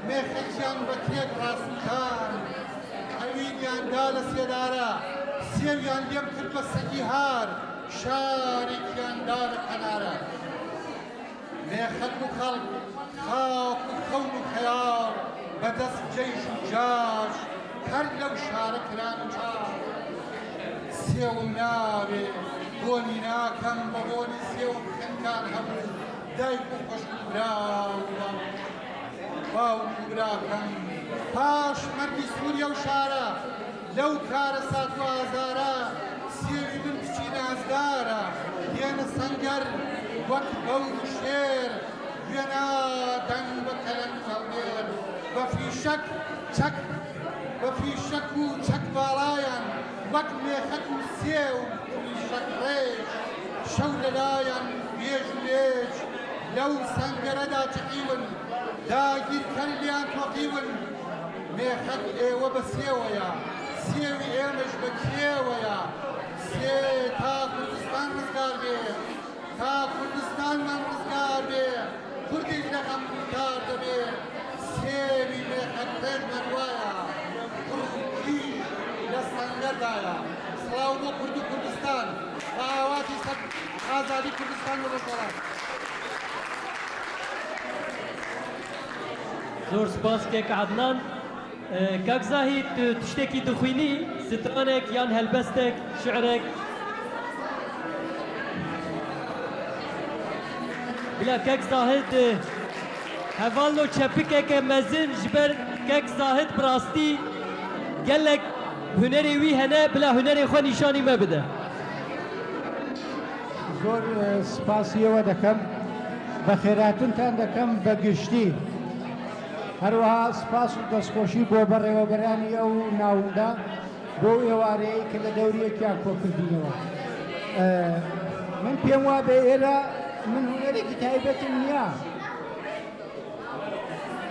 مێخەکیان بە تێک ڕاستان ئەوینیاندا لە سێدارە سێویان لێم کرد بە سەگی هار شارێکیاندا لە کەنارە مێخەک و خەڵک خاک و کەون و خەیاڵ بەدەست جەیش و جاش هەر لەو شارە کران و چاڵ سێوم ناوێ بۆنی ناکەم بە بۆنی سێوم خەنکان هەبوو دایک و خۆش و براوە باو و براکەم پاش مەردی سووریا و شارە لەو کارە سات و ئازارە سێوی من کچی نازدارە دێنە سەنگەر وەک بەور و شێر گوێنادەن بە کەلەن هەڵمێر بە فیشەک چەک بە فیشەک و چەک باڵایان وەک مێخەک و سێو فیشەک ڕێژ شەو لەلایەن بێژ و لێژ لەو سەنگەرەدا چقیون داگیرکەر لیان تۆقیون مێخەک ئێوە بە سێوەیە سێوی ئێمەش بە کێوەیە سێ تا کوردستان ڕزگار بێ تا کوردستانمان ڕزگار بێ کوردیش لە هەمووتار دەبێ سێوی مێخەک پێشمان وایە کوردیش لە سەنگەردایە سڵاو بۆ کورد و کوردستان بە ئاواتی ئازادی کوردستان و ڕۆژهەڵات زۆر سپاس کێک عەدنان کاک زاهید tu tiştekî dixwînî stranek yan helbestek şiirek bila kek Zahid hevallo çepikeke mezin ji ber kek Zahid bi rastî gelek hunerê wî hene bila hunerê xwe nîşanî me bide زۆر سپاسیەوە دەکەم بە خێراتنتان دەکەم بە گشتی هەروەها سپاس و دەستخۆشی بۆ بەڕێوەبەرانی ئەو ناوندا بۆ ئێوارەیە کە لە دەوریەکیان کۆکردینەوە من پێم وا بێ ئێرە من هونەرێکی تایبەتم نییە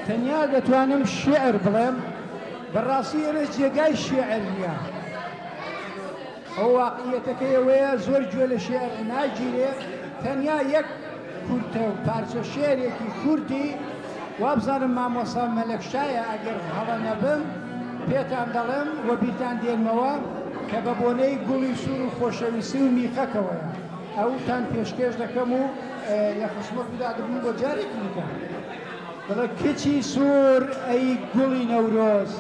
تەنیا دەتوانم شێعر بڵێم بەڕاستی ئێرە جێگای شێعر نییە ئەو واقعیەتەکە ئەوەیە زۆر گوێ لە شێعر ناگیرێ تەنیا یەک کورتە و پارچە شێعرێکی کوردی وابزانم مامۆستا مەلەکشایە ئەگەر هەڵە نەبم پێتان دەڵێم وە بیرتان دێنمەوە کە بە بۆنەی گوڵی سوور و خۆشەویستی و میخەکەوەیە ئەوتان پێشکەش دەکەم و لە خزمەتدا دەبم بۆ جارێکی دیکە دەڵێ کچی سوور ئەی گوڵی نەورۆز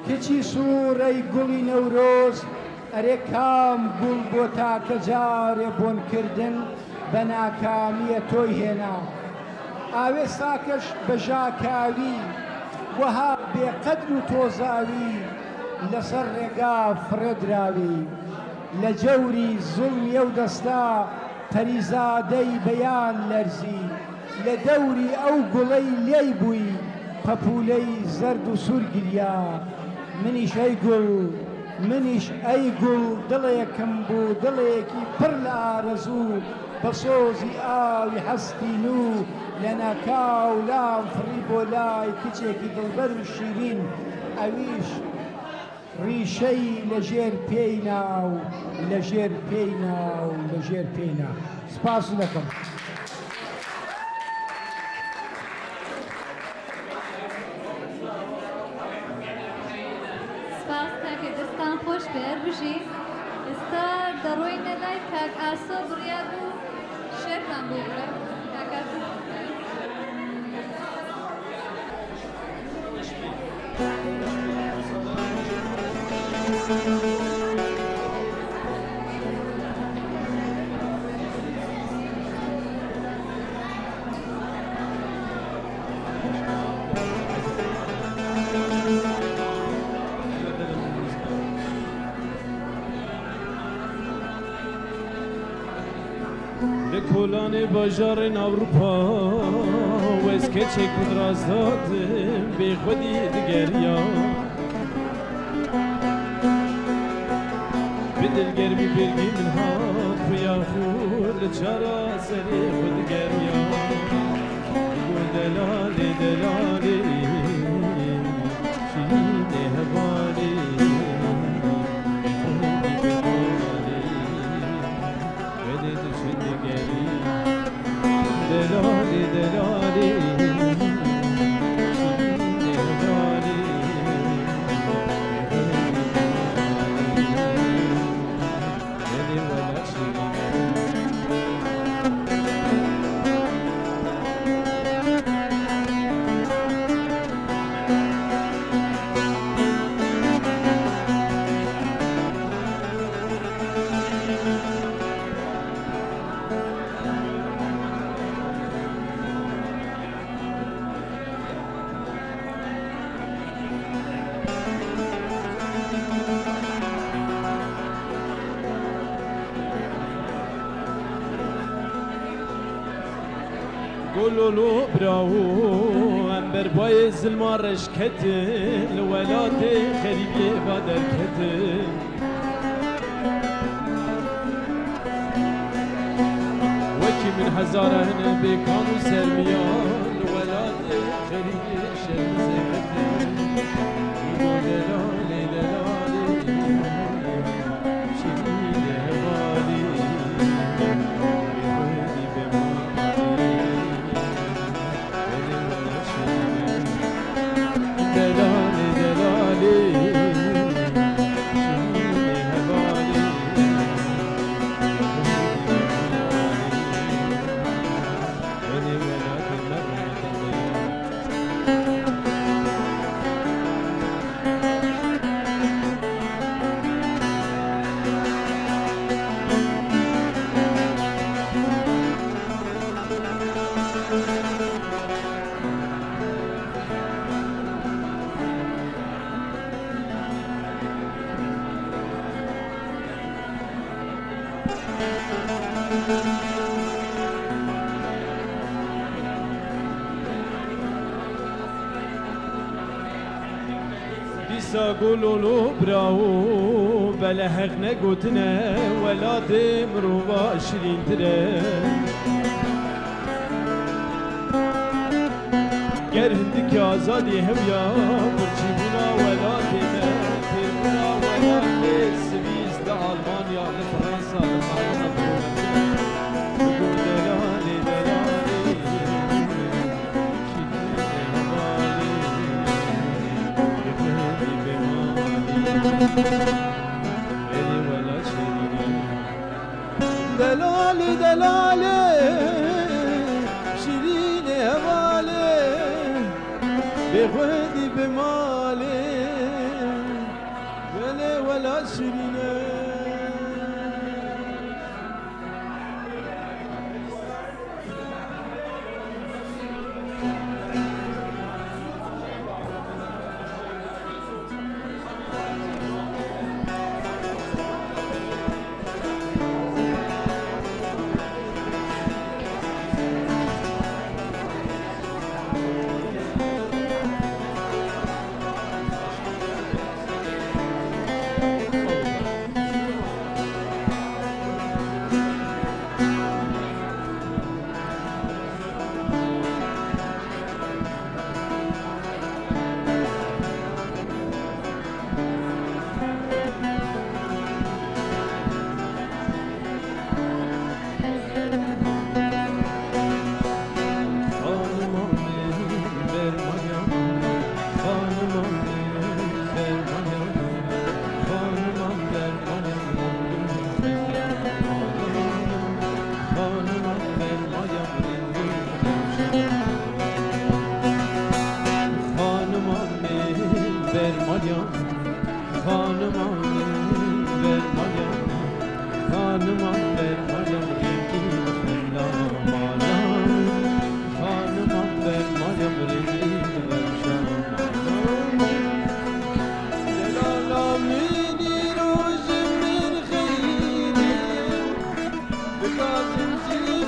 کچی سوور ئەی گوڵی نەورۆز ئەرێ کام گوڵ بۆ تاکە جارێ بۆنکردن بە ناکامیە تۆی هێنا ئاوێ ساکەش بە ژاکاوی وەها بێقەدر و تۆزاوی لەسەر ڕێگا فرێدراوی لە جەوری زوڵمی ئەو دەستا پەریزادەی بەیان لەرزی لە دەوری ئەو گوڵەی لێی بووی پەپولەی زەرد و سوورگریا منیش ئەی گوڵ منیش ئەی گوڵ دڵێکم بوو دڵێکی پڕ لە ئارەزوو بە سۆزی ئاوی هەستین و لە ناکاو لام فڕی بۆ لای کچێکی دڵبەر و شیرین ئەویش ڕیشەی لەژێر پێی ناو لەژێر پێی ناو لەژێر پێی ناو سپاس دەکەم سپاس کاکە دەستان خۆش بێر بژی ئێستا دەڕۆینە لای کاک ئاسۆ بڕیار بوو شێرمان بۆ بڕێ کاک ئاسۆ لکولان باجار اروپا و اسکچه کدرازات بی خودی دگریا به دلگرمی برگی من هات خویا خود لچارا سری خود گرمیا گو دلالی دلالی شیرین هوالی بده دشت دگری دلالی دلالی قولوا براو انبر باي زلما رشكت الولاد خريبي بادر كت وكي من هزارهن بكانو سرميان الولاد خريبي شمزكت دلالي دلالي شديد هوالي دلالي دلالي شيرين هبالي ولي ولكن دیسا گلولو براو بله حق نگوتنه ولاد مروبا شیرین تره گر هندک آزادی هویا برچی بونا ولاد نه پیر بونا ولاد سویز ده آلمانیا ده فرانسا ده مانا بگو دلالی دلالی شیرین هوالی بخیری بمالی ولا شیرین دلالی دلالی شیرین هوالی بخیری بمالی ولا شیرین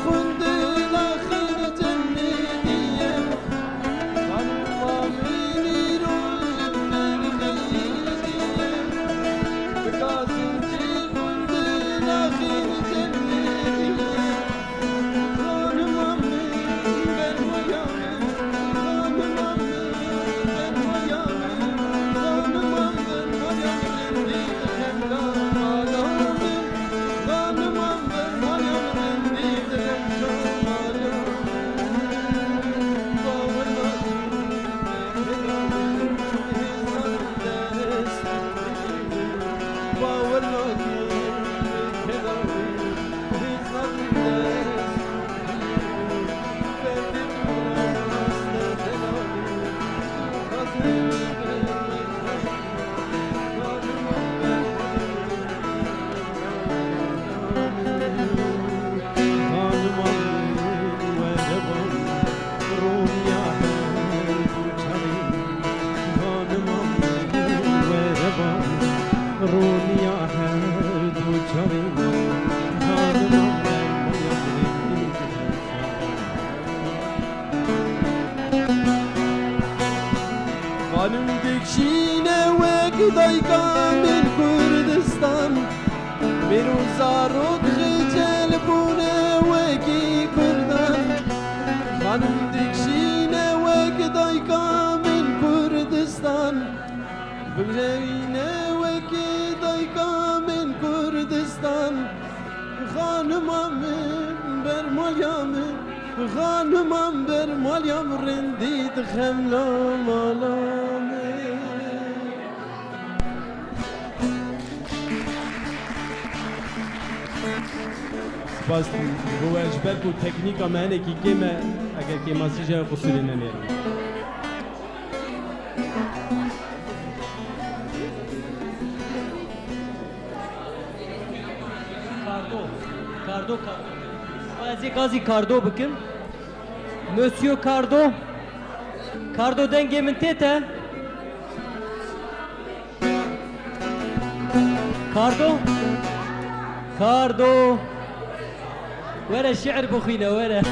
خود دایکا من کردستان میرو زاروک خجل بونه وکی کردان خانم دکشینه وک دایکا من کردستان بگرینه وکی دایکا من کردستان خانمم بر مالیام خانمم بر مالیام رندید خملا مالام سپاس هو اجبركو تكنيكا ماني كي كيما اگر كيما سيجا قصرنا نيرو کاردو از یک گازی کاردو بکن مسیو کاردو دنگی من تیته کاردو وره شعر بخوینه وره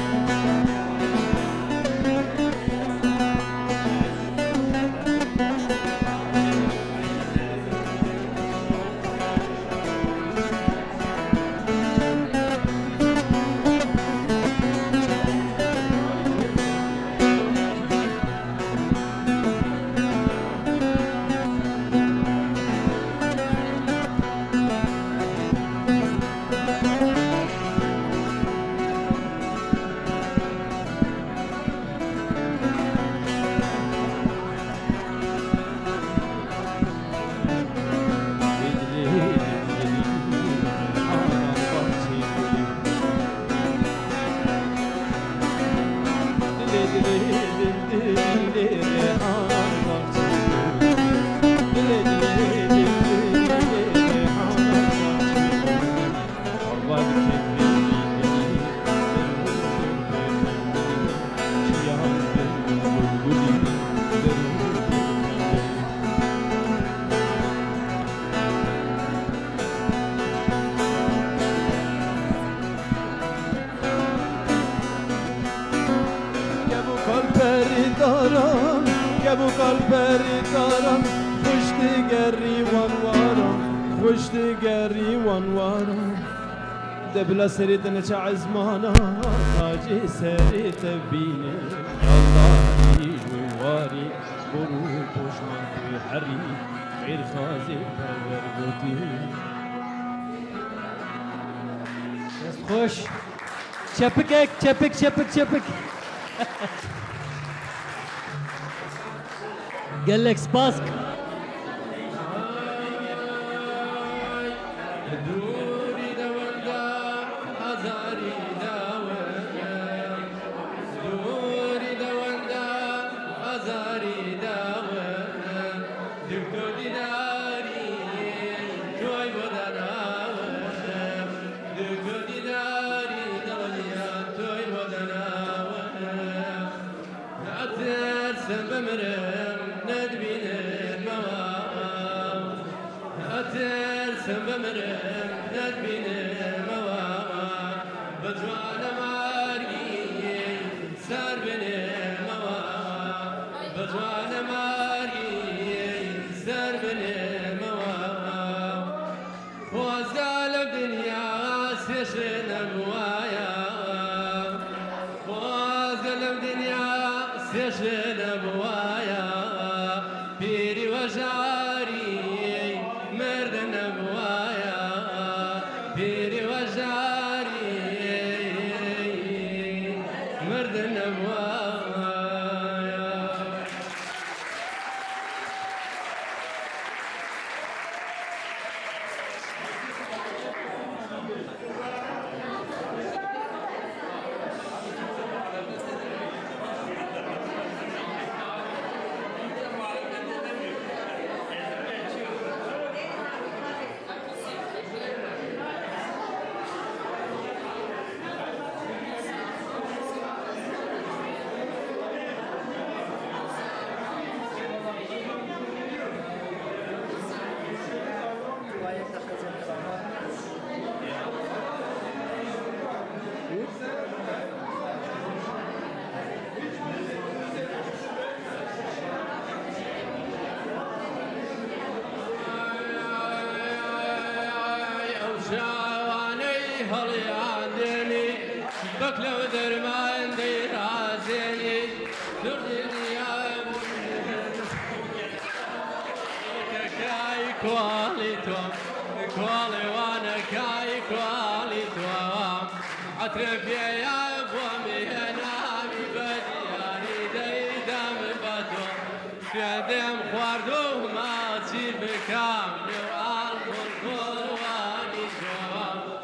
گبو قلبری دارم خوشت گری وانوارم دبلا سريت نشع عزمانا تاجي سريت بيني الله واري برو بوشمان في حري غير خازي برغوتي خوش چپک قال لك سباسك بكلو درمان دي رازيني دردني يا كاي كوالي توام كوالي وانا كاي كوالي توام عترف يا بومي هنا ببدياني ديدم بدو شدم خواردو ما تصير بكام وعالم القرواني جوام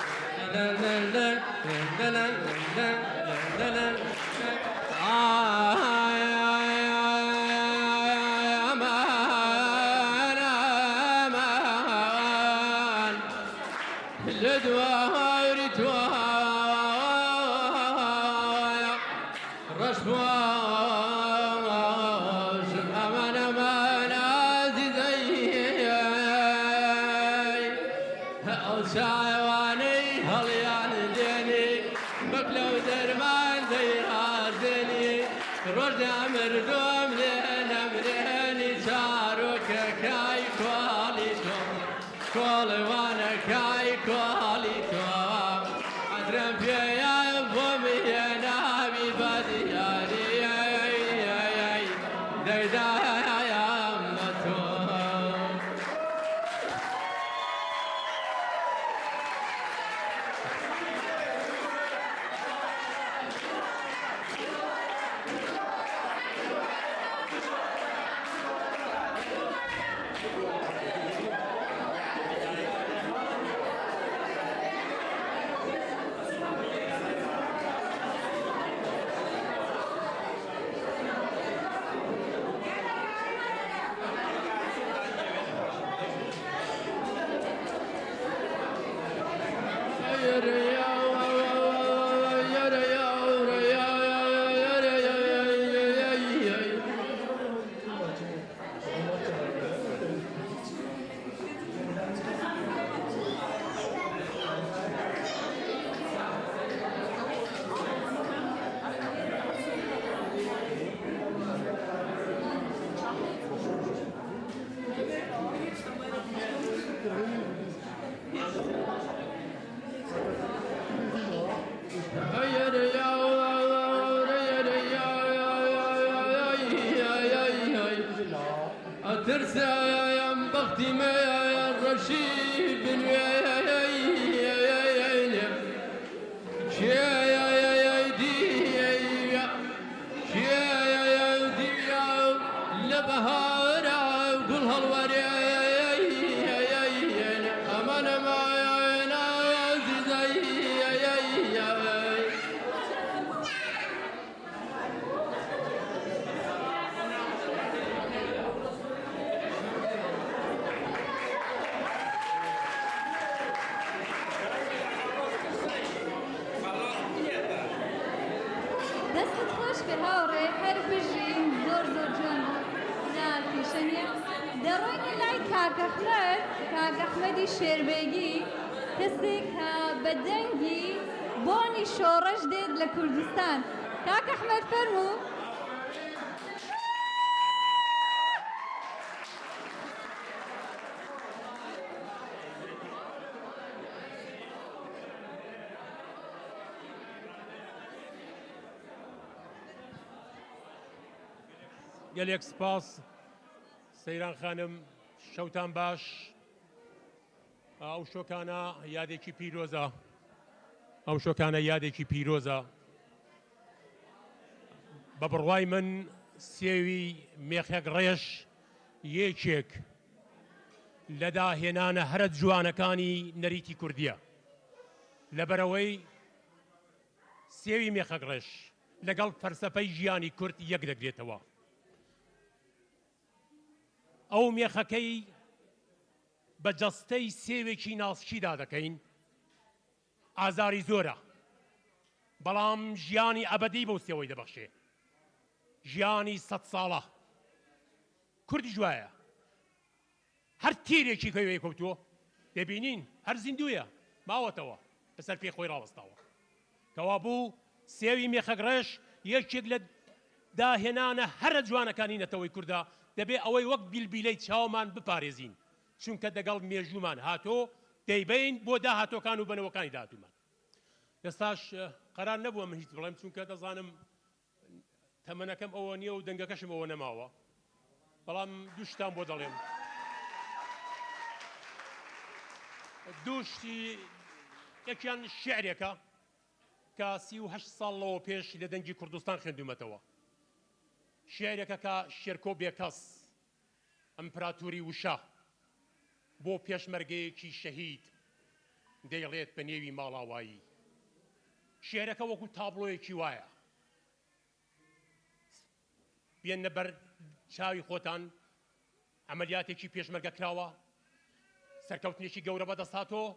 دەستت خۆش بێ هاوڕێ هەر بژین زۆر زۆر جوان پیشەنیە دەڕۆینە لای کاکەحمەدی شێربێگی کەسێک کە بە دەنگی بۆنی شۆڕەش دێت لە کوردستان کاکەحمەد فەرموو gelek spas seyran xanım şewtan baş ئەو شۆکانە یادێکی پیرۆزە ئەو شۆکانە یادێکی پیرۆزە بە بڕوای من سێوی مێخێک ڕێژ یەکێک لە داهێنانە هەرە جوانەکانی نەریتی کوردیە لەبەرەوەی سێوی مێخەک ڕێژ لەگەڵ فەرسەفەی ژیانی کورد یەک دەگرێتەوە ئەو مێخەکەی بە جەستەی سێوێکی ناسکیدا دەکەین ئازاری زۆرە بەڵام ژیانی ئەبەدی بەو سێوەی دەبەخشێ ژیانی 100 ساڵە کوردی جوایە هەر تیرێکی کەوێ کەوتووە دەبینین هەر زیندوویە ماوەتەوە بەسەر پێی خۆی ڕاوەستاوە کەوا بوو سێوی مێخەک ڕێژ یەکێک لە داهێنانە هەرە جوانەکانی نەتەوەی کووردا دەبێ ئەوەی وەک بیلبیلەی چاومان بپارێزین چونکە دەگەڵ مێژومان هاتۆ دەیبین بۆ داهاتۆکان و بنەوەکانی داهاتوومان ئێستاش قەرار نەبووە من هیچ بڵێم چونکە دەزانم تەمەنەکەم ئەوە نییە و دەنگەکەشم ئەوە نەماوە بەڵام دوو شتان بۆ دەڵێم دووشتی یەکیان شعرێکە کە 38 ساڵەوە پێش لە دەنگی کوردستان خوێندومەتەوە شعرێکە کە شێرکۆ بێکەس ئەمپراتوری وشە بۆ پێشمەرگەیەکی شەهید دەیڵێت بە نێوی ماڵاوایی شێرەکە وەکو تابلۆیەکی وایە بێنە بەر چاوی خۆتان ئەمەلیاتێکی پێشمەرگە کراوە سەرکەوتنێکی گەورە بەدەستاتەوە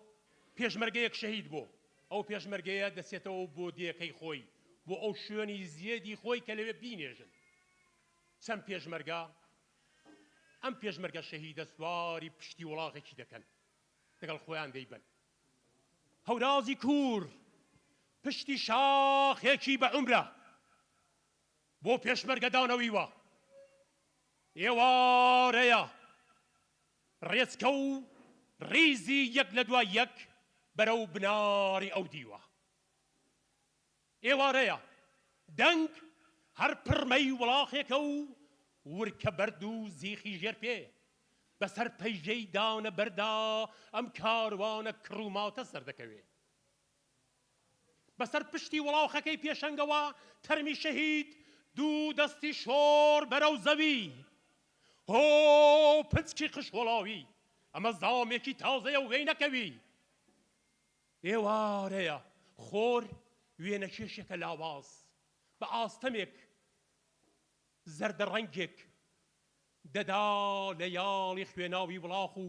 پێشمەرگەیەک شەهید بۆ ئەو پێشمەرگەیە دەسێتەوە بۆ دیەکەی خۆی بۆ ئەو شوێنی زیێدی خۆی کە لەوێ بینێژن چەند پێشمەرگە ئەم پێشمەرگە شەهیدە سواری پشتی وڵاغێکی دەکەن لەگەڵ خۆیان دەیبن هەورازی کوور پشتی شاخێکی بە عومرە بۆ پێشمەرگەدانەویوە ئێوارەیە ڕێچکە و ڕیزی یەک لە دوای یەک بەرەو بناری ئەو دیوە ئێوارەیە دەنگ هەر پڕمەی وڵاخێکە و ورکە بەرد و زیخی ژێر پێ بەسەر پەیژەی داونە بەردا ئەم کاروانە کڕوماوتە سەردەکەوێ بەسەر پشتی وڵاوخەکەی پێشەنگەوە تەرمی شەهید دوو دەستی شۆر بەرەو زەوی هۆ پنچکی خشوەڵاوی ئەمە زاڵمێکی تازەیە و وێی نەکەوی ئێوارەیە خۆر وێنە کێشێکە لاواز بە ئاستەمێک زەردە ڕەنگێک دەدا لە یاڵی خوێناوی وڵاخ و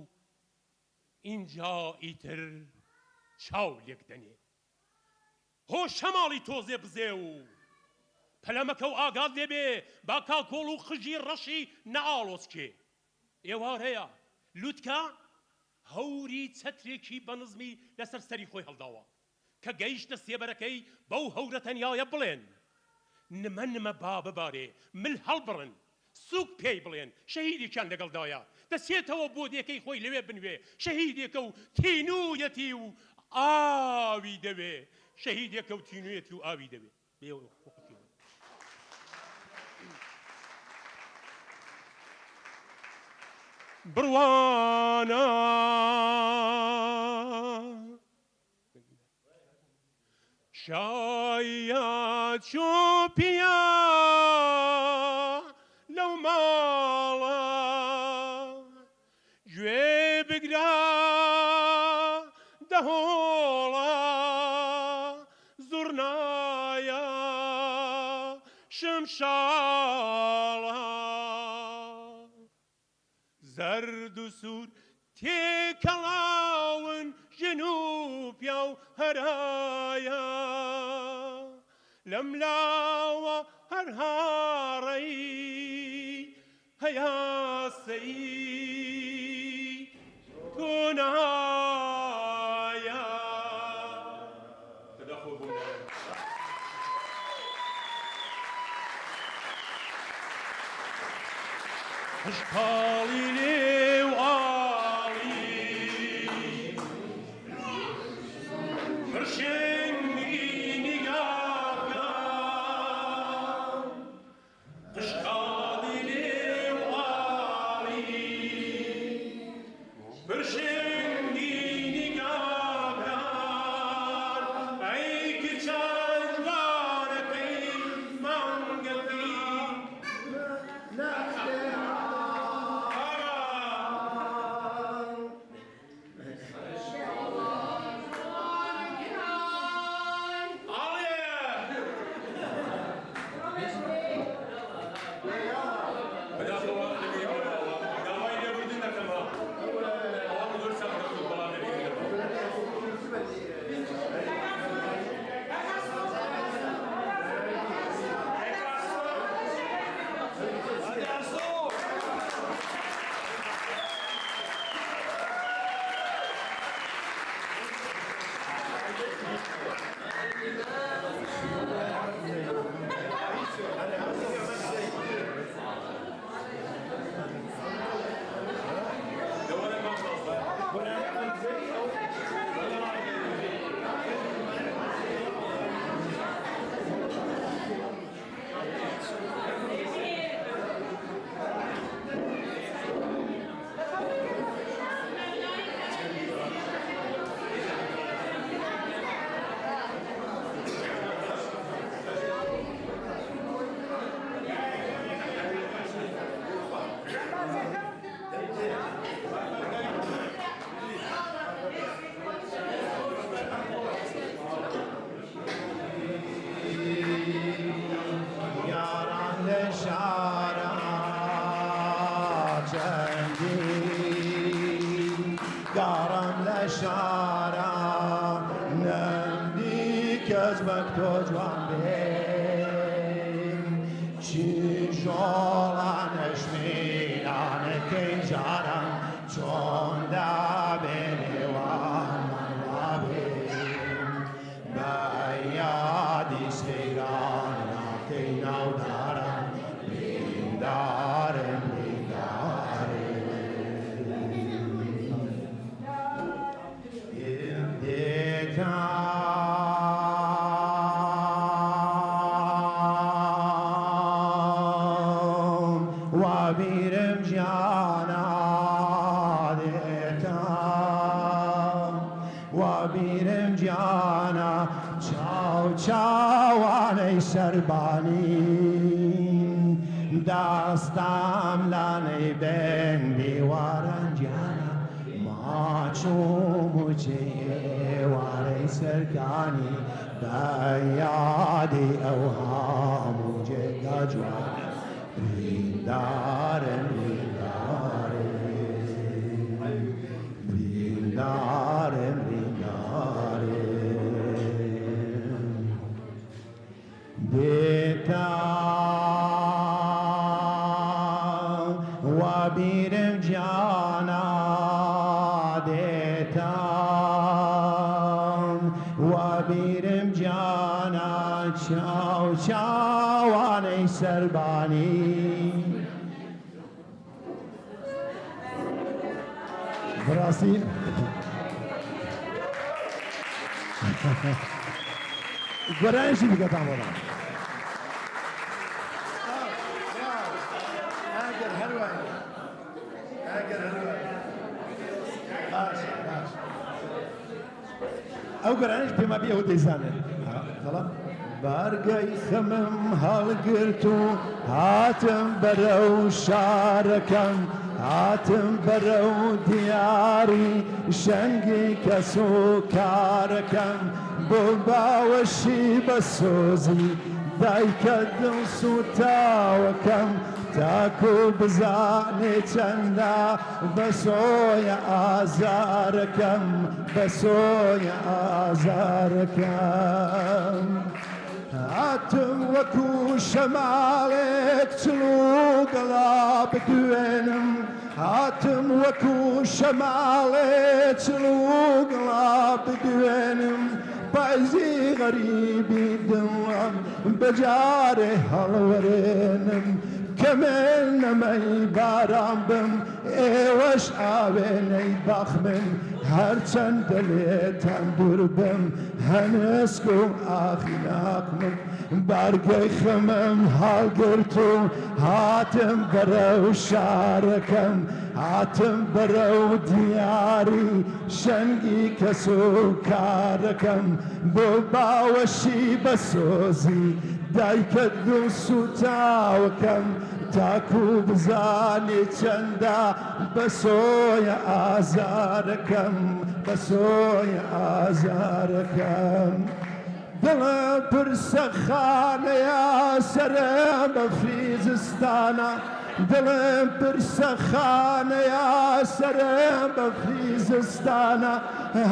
ئینجا ئیتر چاو لێک دەنێ هۆ شەماڵی تۆزێ بزێ و پەلەمەکە و ئاگاد لێبێ با کاکۆڵ و خژی ڕەشی نەئاڵۆچکێ ئێوارەیە لوتکە هەوری چەترێکی بەنزمی لەسەر سەری خۆی هەڵداوە کە گەیشتە سێبەرەکەی بەو هەورە تەنیایە بڵێن نمە نمە با ببارێ مل هەڵبڕن سوک پێی بڵێن شەهیدێکیان لەگەڵدایە دەسێتەوە بۆ دێکەی خۆی لەوێ بنوێ شەهیدێکە و تینوویەتی و ئاوی دەوێ شەهیدێکە و تینوویەتی و ئاوی دەوێ بڕوانە شاید چۆپیا لەو ماڵە گوێ بگرە دەهۆڵە زوڕنایە شمشاڵە زەرد و سوور تێکەڵاون ژنوپیا و هەرایە لەم لاوە هەر هاڕەی هەیاسەی تۆنایە تەدەخۆ بۆ هەشقاڵی لێو ئاڵی فرشێنگی نیگاکە هەشقاڵی لێو ئاڵی فرشێنگی نیگاکە ئەی کچان جوانەکەی مانگەکەی تۆ جوان بێن چی ژۆڵانەش میرانەکەی جاران چۆن دابێن ێوانمان وابێن بە یادی سەیران ناکەی ناوداران بریندارم وابیرم جانا دێتام وابیرم جانا چاو چاوانەی سەربانی داستام لانەی بێن دیواران جانا ماچوم و ئێوارەی سەرکانی بە یادی ئەو هەموو جێگا جوانە بریندارم بریندارم دێتام وابیرم جانا دێتام وابیرم جانا چاو چاوانەی سەربانی بڕاستی گۆرانیشی بکەتان بۆڵام ئەگەر هەروایە ئەو گۆرانیش پێما بێ ئەو دەیزانێت بارگەی خەمم هەڵگرت و هاتم بەرەو شارەکەم هاتم بەرەو دیاری شەنگی کەس و کارەکەم بۆ باوەشی بە سۆزی دایکە دڵسوتاوەکەم تاکو بزانێ چەندە بە سۆیە ئازارەکەم بە سۆیە ئازارەکەم هاتم وەکو شەماڵێک چلوگەڵا بدوێنم هاتم وەکو شەماڵێک چلوگەڵا بدوێنم پایزی غەریبی دڵم بەجارێ هەڵوەرێنم کەمێن نەمەی باران بم ئێوەش ئاوێنەی باخ من هەرچەندە لێتان دوور بم هەنسک و ئاخیناک من بارگەی خەمم هەڵگرت و هاتم بەرەو شارەکەم هاتم بەرەو دیاری شەنگی کەس و کارەکەم بۆ باوەشی بە سۆزی دایکە دڵسوتاوەکەم تاکو بزانی چەندە بە سۆیە ئازارەکەم بە سۆیە ئازارەکەم دڵم پرسە خانەیە سەرم بە فریزستانە دڵم پرسە خانەیە سەرم بە فریزستانە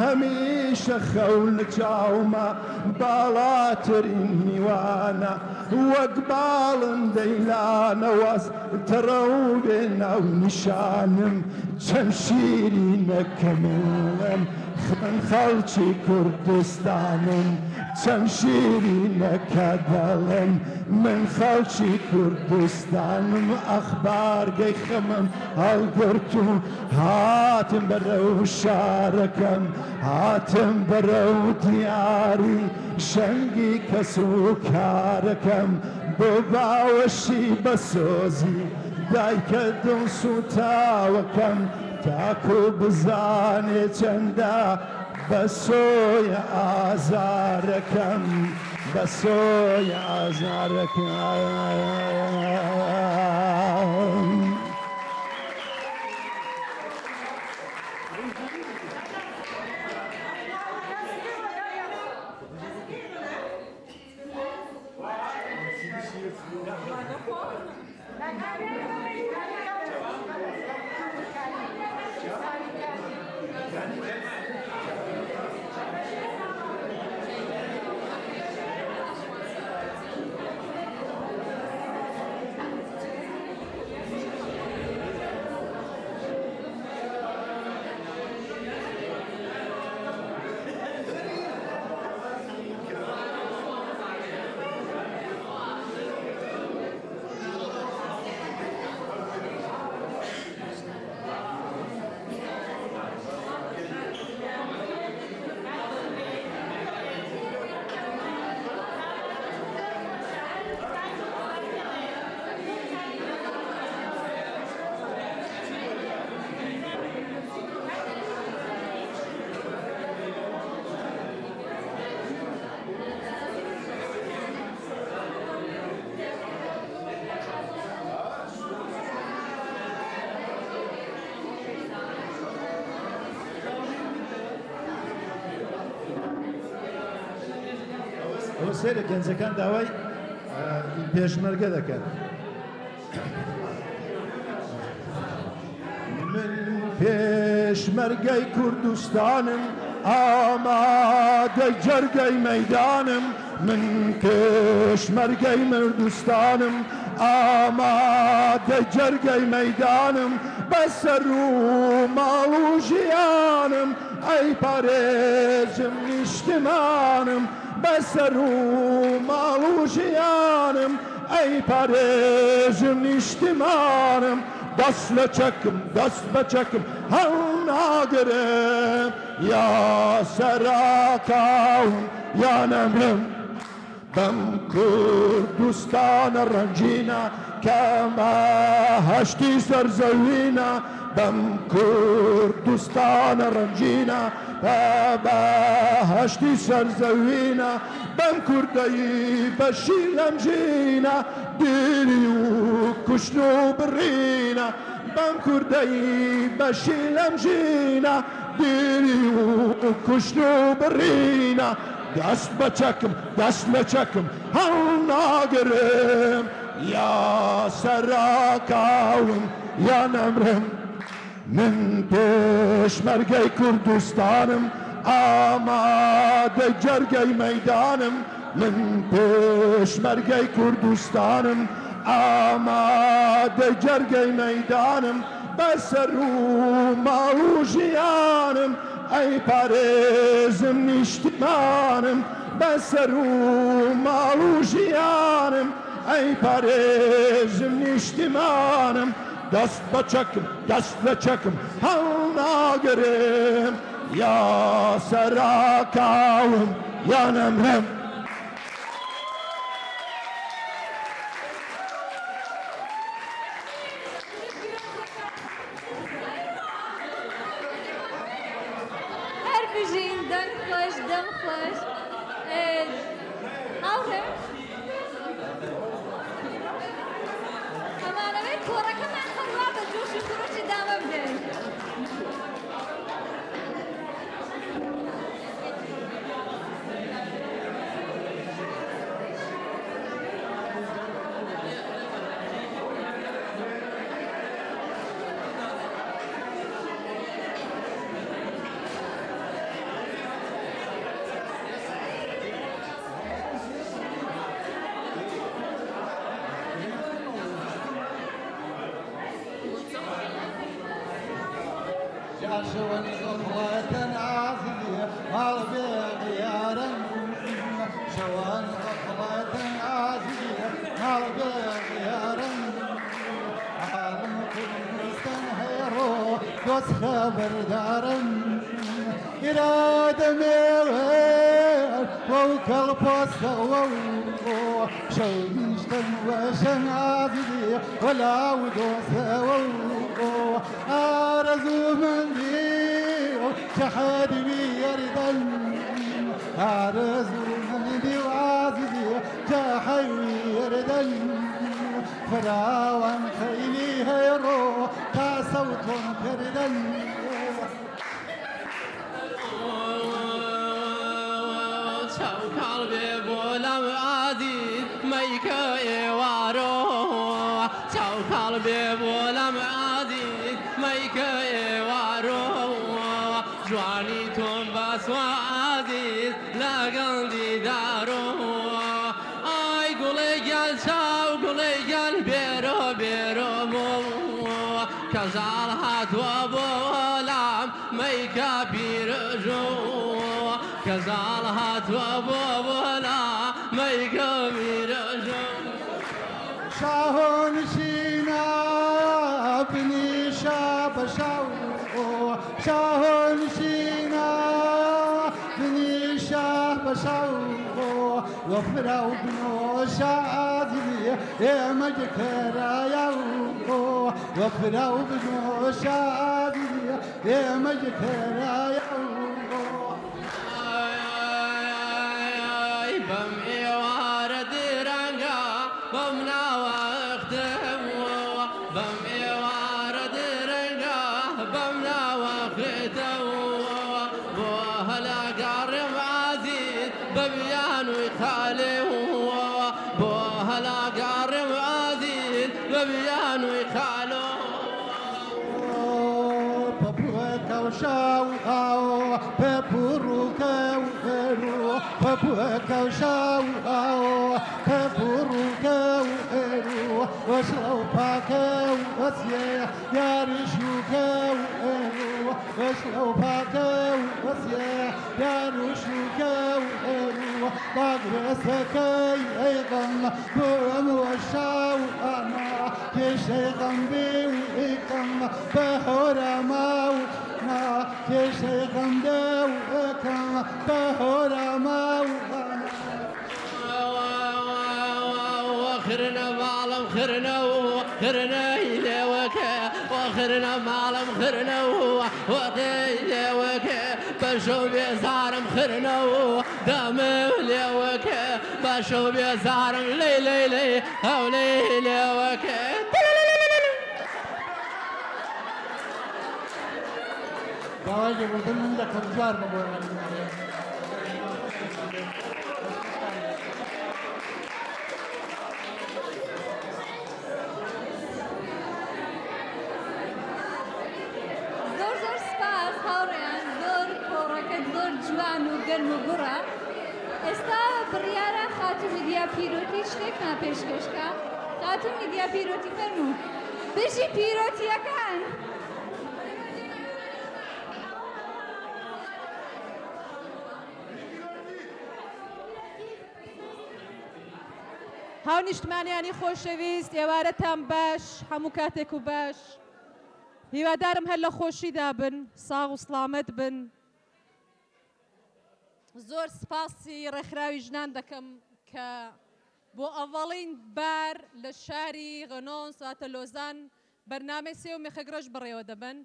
هەمیشە خەون لە چاومە باڵاترین میوانە وەک باڵندەی لانەوەس تەڕەو بێ ناو نیشانم چەند شیرینەکە من خەڵکی کوردستانم چەند شیرینەکە دەڵێن من خەڵکی کوردستانم ئەخبارگەی خەمم هەڵگرت و هاتم بەرەو شارەکەم هاتم بەرەو دیاری شەنگی کەس و کارەکەم بۆ باوەشی بە سۆزی دایکە دڵسوتاوەکەم تاکو بزانێ چەندە بە سۆیە ئازارەکەم بە سۆیە ئازارەکەم سێ لە گەنجەکان داوای پێشمەرگە دەکەن. من پێشمەرگەی کوردستانم ئامادەی جەرگەی مەیدانم من پێشمەرگەی مردستانم ئامادەی جەرگەی مەیدانم بەسەر و ماڵ و ژیانم ئەی پارێزم نیشتمانم بەسەر و ماڵ و ژیانم ئەی پارێزم نیشتمانم دەست لە چەکم دەست بە چەکم هەڵ ناگرم یا سەراکاوم یا نەمرم بەم کوردستانە ڕەنجینە کەمە هەشتی سەرزەوینە بەم کوردستانە ڕەنجینە بە هەشتی سەرزەوینە بەم کوردەی بەشی لەمژینە دیری و کوشت و بڕینە بەم کوردەی بەشی لەمژینە دیری و کوشت و بڕینە دەست بە چەکم دەست لە چەکم هەڵ ناگرم یا سەراکاوم یا نەمرم من پێشمەرگەی کوردستانم ئامادەی جەرگەی مەیدانم من پێشمەرگەی کوردستانم ئامادەی جەرگەی مەیدانم بەسەر و ماڵ و ژیانم ئەی پارێزم نیشتمانم بەسەر و ماڵ و ژیانم ئەی پارێزم نیشتمانم دەست بە چەکم دەست لە چەکم هەڵ ناگرم یا سەراکاوم یا نەمرم هەر بژین دەنگ خۆش دەم خۆش هاوڕێ ئەمانەوەی کۆڕەکەمان هەروە بە جۆش و خڕۆشی دامە بدەین شوني غفلة عازية مال بغيارا شواني غفلة عازية مال بغيارا عالم كردستان هيرو دوس خبر دارا إرادة ميوال ووكل بوسة ووو شويشتن وشن عازية ولا ودوسة ووو أرزو من ديو شحاد بيردن أرزو من ديو عازدي جاحي بيردن فراوان خيلي هيرو تاسوت كردن شو قلبي بولم عزيز ميكا يوارو شو قلبي بولم عزيز ميكا يوارو جواني توم بسوا عزيز لا قلبي دارو اي قولي قال شاو قولي قال بيرو بيرو مو كزال هات وبولم ميكا بيرجو كزال هات وبولم ميكا بيرجو شاهون شينا بني شاب شاو شاهون شينا بني شاب شاو وفراو بنو شادي يا مجكرا ياو وفراو بنو شادي يا مجكرا ياو بم إيوارد رنگا بم نواختم بم إيوارد رنگا بم نواختم بو هلا قارم عزيز ببيان ويخالف هلا قارم عادين ببيان ويخالو بابوكا وشاو هاو بابوروكا وهرو بابوكا وشاو هاو بابوروكا وهرو وشلو باكا وسيا يا رشوكا وهرو وشلو باكا وسيا يا رشوكا وهرو باقرسكا ايضا قوم وشاو انا كشيغم بيوكم بهورا ماونا كشيغم دوكم بهورا ماونا وخرنا معلم خرنا وخرنا إلوكا وخرنا معلم خرنا وخيلوكا بشو بيزارم خرنا ودم لوكا بشو بيزارم لي لي لي هولي لوكا بواجه بردن من ده كبزار ببورنا زۆر سپاس هاوڕێیان زۆر کۆڕەکەت زۆر جوان و گەرم و گوڕە. ئێستا بڕیارە خاتون میدیا پیرۆتی شتێکمان پێشکەشکە. خاتون میدیا پیرۆتی فەرموو بژی پیرۆتیەکان. هاو نیشتمانیانی خۆشەویست ئێوارەتان باش هەموو کاتێک و باش هیوادارم هەر لە خۆشیدا بن ساغ و سڵامەت بن زۆر سپاسی ڕێکخراوی ژنان دەکەم کە بۆ ئەڤەڵین بار لە شاری غەنۆن ساتە لۆزان بەرنامەی سێ و مێخەگرەش بڕێوە دەبن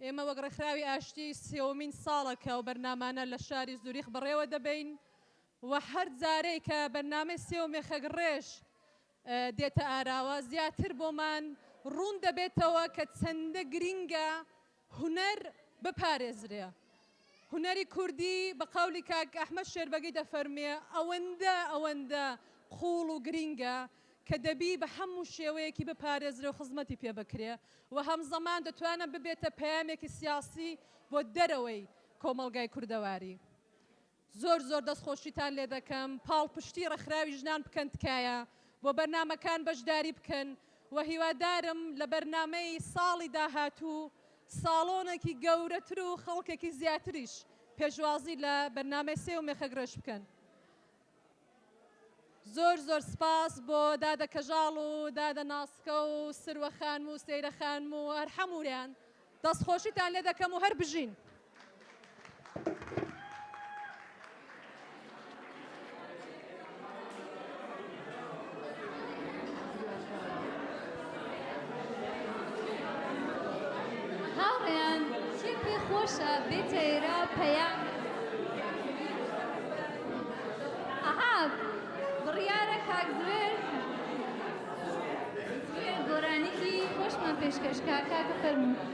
ئێمە وەک ڕێکخراوی ئاشتی سێومین ساڵەکە و بەرنامانە لە شاری زوریخ بڕێوە دەبین و هەر جارەی کە بەرنامەی سێ و مێخەگڕێژ دێتە ئاراوە زیاتر بۆمان ڕوون دەبێتەوە کە چەندە گرینگە هونەر بپارێزرێ هونەری کوردی بە قەولی کاک ئەحمەد شێربەگەی دەفەرمێ ئەوەندە قوڵ و گرینگە کە دەبی بە هەموو شێوەیەکی بپارێزرێ و خزمەتی پێ بکرێ و هەمزەمان دەتوانە ببێتە پەیامێکی سیاسی بۆ دەرەوەی کۆمەڵگای کوردەواری زۆر دەستخۆشیتان لێ دەکەم پاڵپشتی ڕێکخراوی ژنان بکەن تکایە بۆ بەرنامەکان بەشداری بکەن و هیوادارم لە بەرنامەی ساڵی داهاتوو ساڵۆنێکی گەورەتر و خەڵکێکی زیاتریش پێشوازی لە بەرنامەی سێ و مێخەگرەش بکەن زۆر سپاس بۆ دادە کەژاڵ و دادە ناسکە و سروە خانم و سەیرە خانم و هەر هەمووریان دەستخۆشیتان لێ دەکەم و هەر بژین هاوڕێیان چی پێ خۆشە بێتە ئێرە پەیام ئەها بڕیارە کاک زوێر گۆرانێکی خۆشمان پێشکەشکا کاکە فەرموو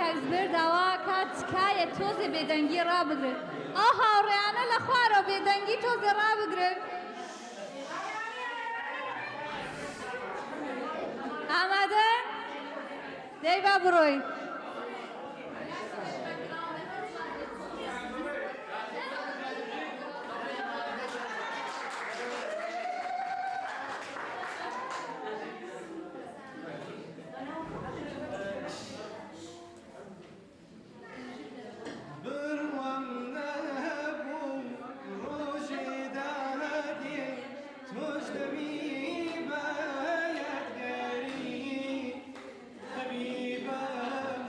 کاکزبێر داوا کات تکایە تۆزێ بێدەنگی ڕابگرن ئەو هاوڕێیانە لە خوارەوە بێدەنگی تۆزێ ڕابگرن ئامادەن؟ دەی با بڕۆین حبيبة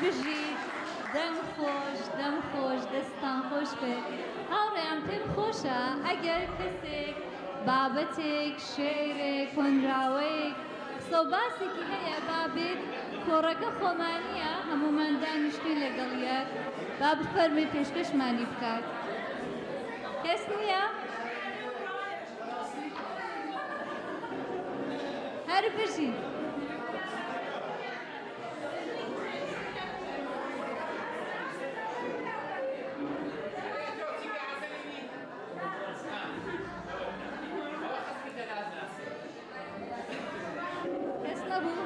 بژی دەم خۆش دەستان خۆش بێ هاوڕێیان پێم خۆشە ئەگەر کەسێک بابەتێک شێرێک کۆنراوەیەک قسە و باسێکی هەیە بابێت کۆڕەکە خۆمانیە هەمومان دانیشتوی لەگەڵیە با بفەرمێ پێشکەشمانی بکات کەس نییە؟ هەر بژی کەس نەبوو؟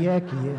یەکیە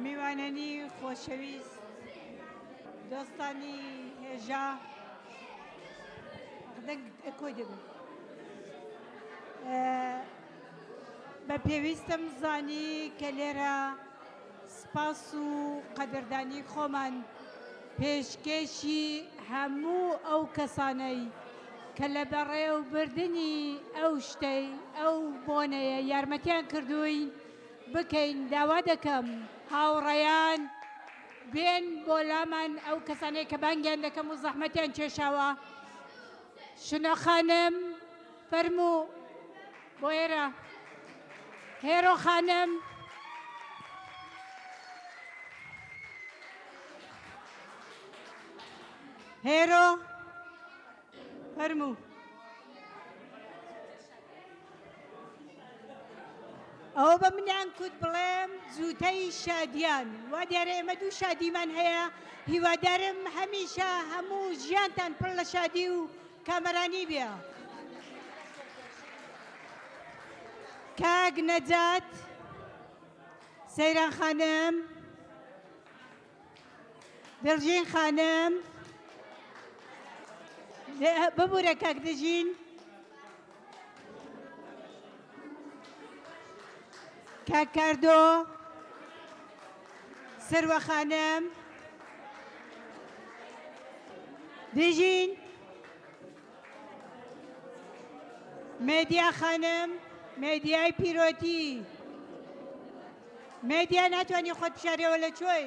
میوانانی خۆشەویست دۆستانی هێژا کۆی دەبن بە پێویستم زانی کە لێرە سپاس و قەدردانی خۆمان پێشکەشی هەموو ئەو کەسانەی کە لە بەڕێوەبردننی ئەو شتەی ئەو بۆنەیە یارمەتیان کردوین بکەین داوا دەکەم هاوڕێیان بێن بۆ لامان ئەو کەسانەی کە بانگیان دەکەم و زەحمەتیان کێشاوە شنە خانم فەرموو بۆ ئێرە هێرۆ خانم هێرۆ فەرموو ئەوە بە منیان کوت بڵێم جووتەی شادیان وا دیارە ئێمە دوو شادیمان هەیە هیوادارم هەمیشە هەموو ژیانتان پڕ لە شادی و کامەرانی بێ کاک نەجات سەیران خانم دڵژین خانم ببوورە کاک دژین کاک کاردۆ سروە خانم دژین مێدیا خانم مێدیای پیرۆتی مێدیا ناتوانانی خۆت بشارەوە لە کوێی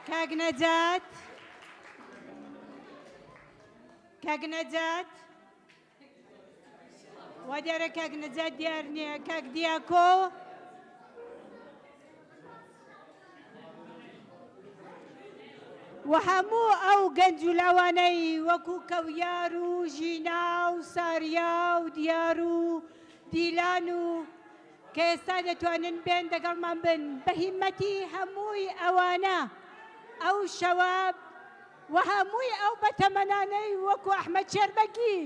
کاک نەجات کاک نەجات وا دیارە کاک نەجات دیار نییە کاک دیاکۆ و هەموو ئەو گەنج و لاوانەی وەکو کەویار و ژینا و ساریا و دیار و دیلان و کە ئێستا دەتوانن بێن دەگەڵمان بن بە هیمەتی هەمووی ئەوانە ئەو شەواب و هەمووی ئەو بەتەمەنانەی وەکو ئەحمەد شێربەگی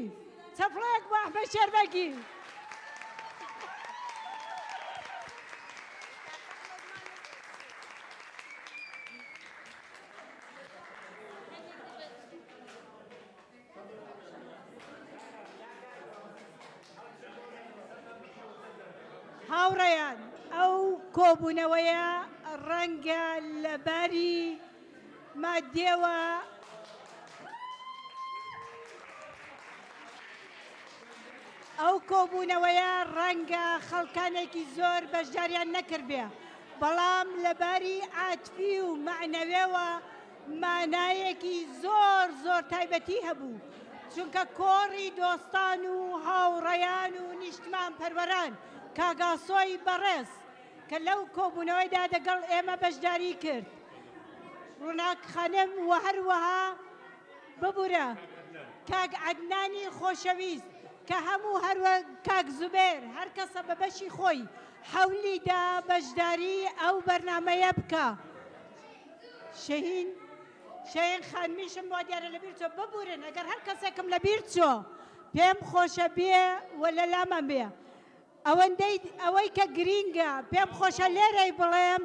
چەفڵەیەک بۆ ئەحمەد شێربەگی هاوڕێیان ئەو کۆبوونەوەیە ڕەنگە لەباری مادێوە ئەو کۆبوونەوەیە ڕەنگە خەڵکانێکی زۆر بەشداریان نەکرد بێ بەڵام لەباری عاتفی و معنەوێەوە مانایەکی زۆر زۆر تایبەتی هەبوو چونکە کۆڕی دۆستان و هاوڕێیان و نیشتمان پەروەران کاگاسۆی بەڕێز کە لەو کۆبوونەوەیدا دەگەڵ ئێمە بەشداری کرد ڕووناک خانم و هەروەها ببوورە کاک عەدنانی خۆشەویست کە هەموو هەروە کاک زوبێر هەر کەسە بە بەشی خۆی حەولیدا بەشداری ئەو بەرنامەیە بکە شەهین خانمیشم بۆ دیارە لەبیر چۆ ببوورن ئەگەر هەر کەسێکم لەبیر چۆ پێم خۆشە بێ و لە لامان بێ ئەوەی کە گرینگە پێم خۆشە لێرەی بڵێم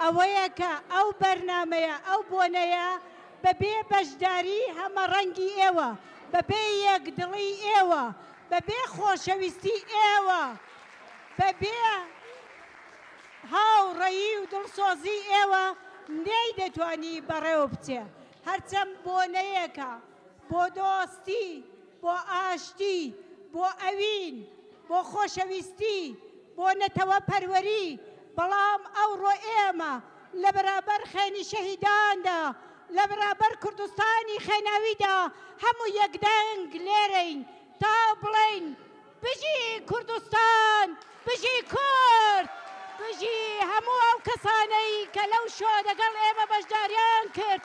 ئەوەیە کە ئەو بەرنامەیە ئەو بۆنەیە بەبێ بەشداری هەمە ڕەنگی ئێوە بەبێ یەکدڵی ئێوە بەبێ خۆشەویستی ئێوە بەبێ هاوڕێیی و دڵسۆزی ئێوە نەی دەتوانی بەڕێوە بچێ هەرچەند بۆنەیەکە بۆ دۆستی بۆ ئاشتی بۆ ئەوین بۆ خۆشەویستی بۆ نەتەوە پەروەری بەڵام ئەوڕۆ ئێمە لە بەرابەر خێنی شەهیداندا لە بەرابەر کوردستانی خێناویدا هەموو یەکدەنگ لێرەین تا بڵێین بژی کوردستان بژی کورد بژی هەموو ئەو کەسانەی کە لەو شۆ دەگەڵ ئێمە بەشداریان کرد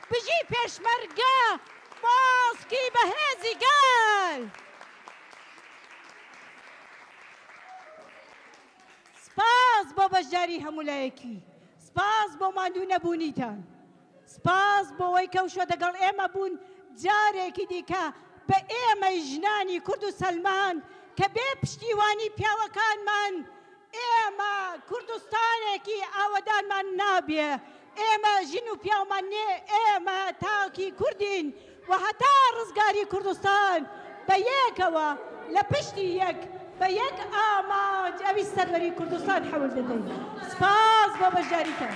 بژی پێشمەرگە باسکی بەهێزی گەل سپاس بۆ بەشداری هەمولایەکی سپاس بۆ ماندوو نەبوونیتان سپاس بۆەوەی کەوشۆ دەگەڵ ئێمە بوون جارێکی دیکە بە ئێمەی ژنانی کورد و سەلمان کە بێ پشتیوانی پیاوەکانمان ئێمە کوردستانێکی ئاوەدانمان نابێ ئێمە ژن و پیاومان نێ ئێمە تاکی کوردین و هەتا ڕزگاری کوردستان بە یەکەوە لە پشتی یەک بە یەک ئاماج ئەوی سەروەری کوردستان حەول دەدەین سپاس بۆ بەشداریتان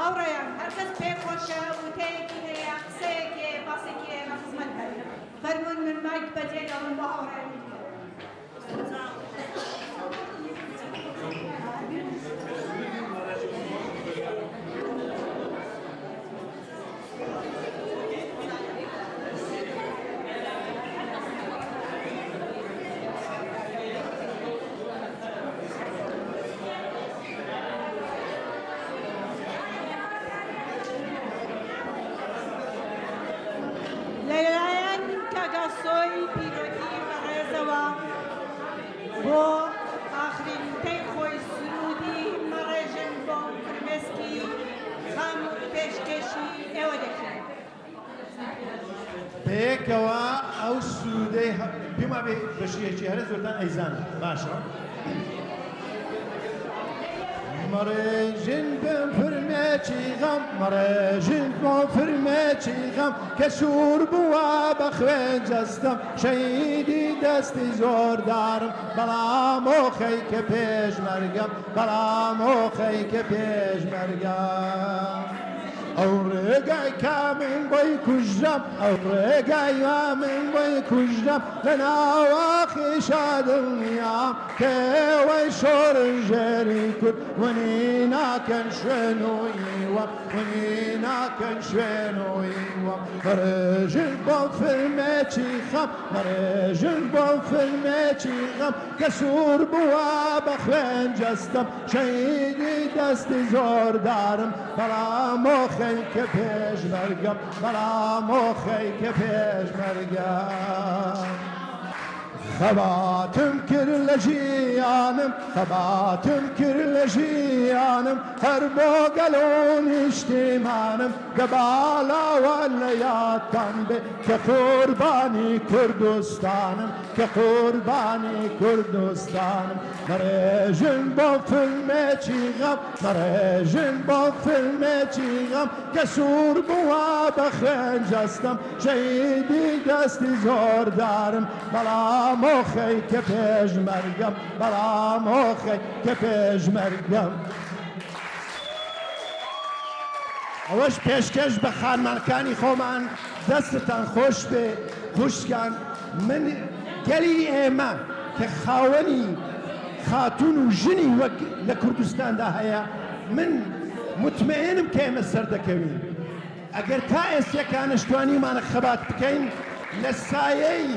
هاوڕێیان هەرکەس پێ خۆشە وتەیەکی هەیە قسەیەکێ باسێکی ئێمە خزمەت هەیە فەرمون من مایک بەجێگەڵم بۆ هاوڕێیان لەلایەن کاگاسۆی پیرۆتی بەڕێزەوە بۆ ئاخرین وتەی خۆی سرودی مەڕێژن بۆ فرمێسکی خەم پێشکەشی ئێوە دەکرێت پێکەوە ئەو سوودەی پێما بێ بەشیەکی هەرە زۆرتان ئەیزانە باشە مەڕێژن بم فرمێکی غەم مەڕێژن بۆ فرمێکی غەم کە سوور بووە بە خوێن جەستەم شەیدی دەستی زۆردارم بەڵام ئۆخەی کە پێشمەرگەم بەڵام ئۆخەی کە پێشمەرگەم ئەو ڕێگای کا من بۆی کوژدەم ئەو ڕێگای وا من بۆی کوژدەم لە ناواخی شادڵنیام کێوەی شۆرن ژێری کورد ونی ناکەن شوێنووی وەم ونی ناکەن شوێنووی وەم مەڕێژن بۆ فلمێکی خەم مەڕێژن بۆ فلمێکی غەم کە سوور بووە بە خوێن جەستەم شەیدی دەستی زۆردارم بەڵام ئۆخەی کە پێشمەرگەم بەڵام ئۆخەی کە پێشمەرگەم خەباتم کرد لە ژیانم خەباتم کرد لە ژیانم هەر بۆ گەلۆ نیشتیمانم گەباڵاوە لە یادتان بێ کە قوربانی کوردستانم کە قوربانی کوردستانم مەڕێژن بۆ فلمێکی غەم مەڕێژن بۆ فلمێکی غەم کە سوور بووە بە خوێن جەستەم شەیدی دەستی زۆردارم بەڵام ئۆخەی کە پێشمەرگەم بەڵام ئۆخەی کە پێشمەرگەم ئەوەش پێشکەش بە خانمانەکانی خۆمان دەستتان خۆش بێ خوشکان من گەلی ئێمە کە خاوەنی خاتون و ژنی وەک لە کوردستاندا هەیە من متمەئنم کە ئێمە سەردەکەوین ئەگەر تا ئێستێکانشتوانیمانە خەبات بکەین لە سایەی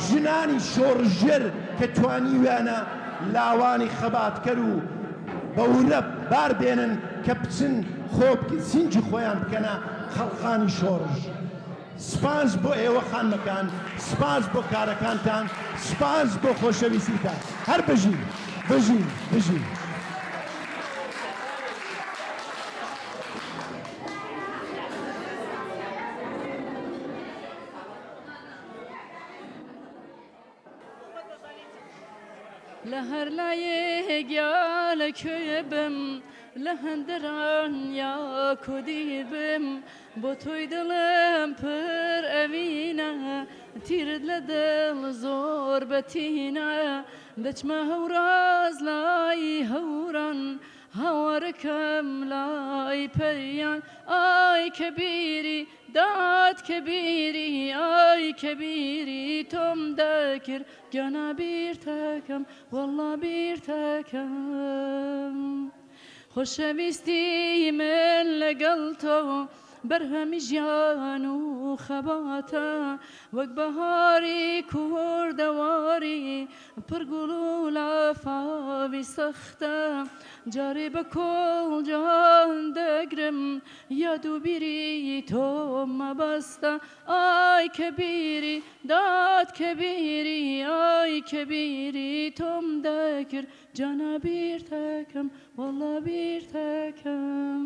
ژنانی شۆڕژێر کە توانیویانە لاوانی خەباتکەر و بەورە بار بێنن کە بچن خۆ سینجی خۆیان بکەنە خەڵقانی شۆڕژ سپاس بۆ ئێوە خانمەکان سپاس بۆ کارەکانتان سپاس بۆ خۆشەویستیتان هەر بژین بژین بژین لە هەر لایەکیا لە کوێ بم لە هەندەران یا کۆدی بم بۆ تۆی دڵم پر ئەوینە تیرت لە دڵ زۆر بەتینە دەچمە هەوراز لای هەوران هاوارەکەم لای پەریان ئای کەبیری داد کەبیری ئای کەبیری تۆم دەکرد گیانە بیرتەکەم وەڵڵا بیرتەکەم خۆشەویستی من لەگەڵ تۆ بەرهەمی ژیان و خەباتە وەک بەهاری کوردەواری پڕگوڵ و لافاوی سەختە جارێ بە کۆڵ جان دەگرم یاد و بیری تۆ مەبەستە ئای کەبیری داد کەبیری ئای کەبیری تۆم دەکرد جانە بیرتەکەم وەڵڵا بیرتەکەم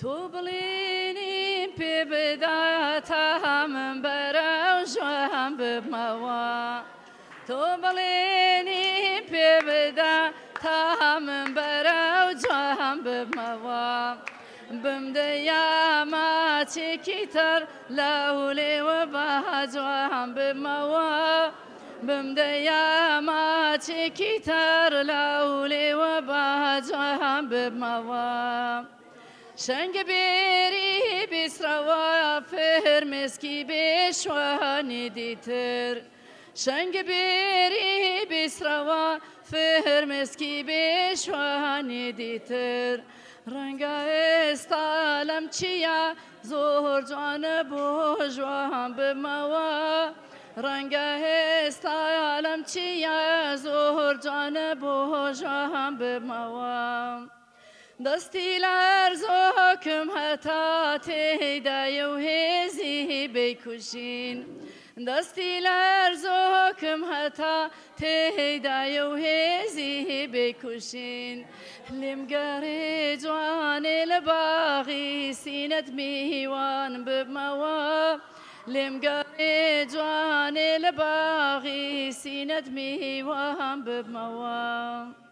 تۆ بڵێنی پێ بدا تا من بەرەو ژوان ببمەوە تۆ بڵێنی پێ بدا تا من بەرەو جوان جوان بموا بمديا ما تكتر لولي وبها جوان بموا بمديا ما تكتر لولي وبها جوان بموا شنگ بیری بیسروا فرمسکی بشوانی دیتر شنگ بیری بیسروا فرمسکی بشوانی دیتر رنگ استالم چیا زور جان بو جوان بموا رنگ استالم چیا زور جان بو جوان بموا دستی لرزاکم حتا تیدای و هزی بکشین دستی لرزاکم حتا تیدای و هزی بکشین لمگر جوان لباغی سینت میوان بموا لمگر جوان لباغی سینت میوان بموا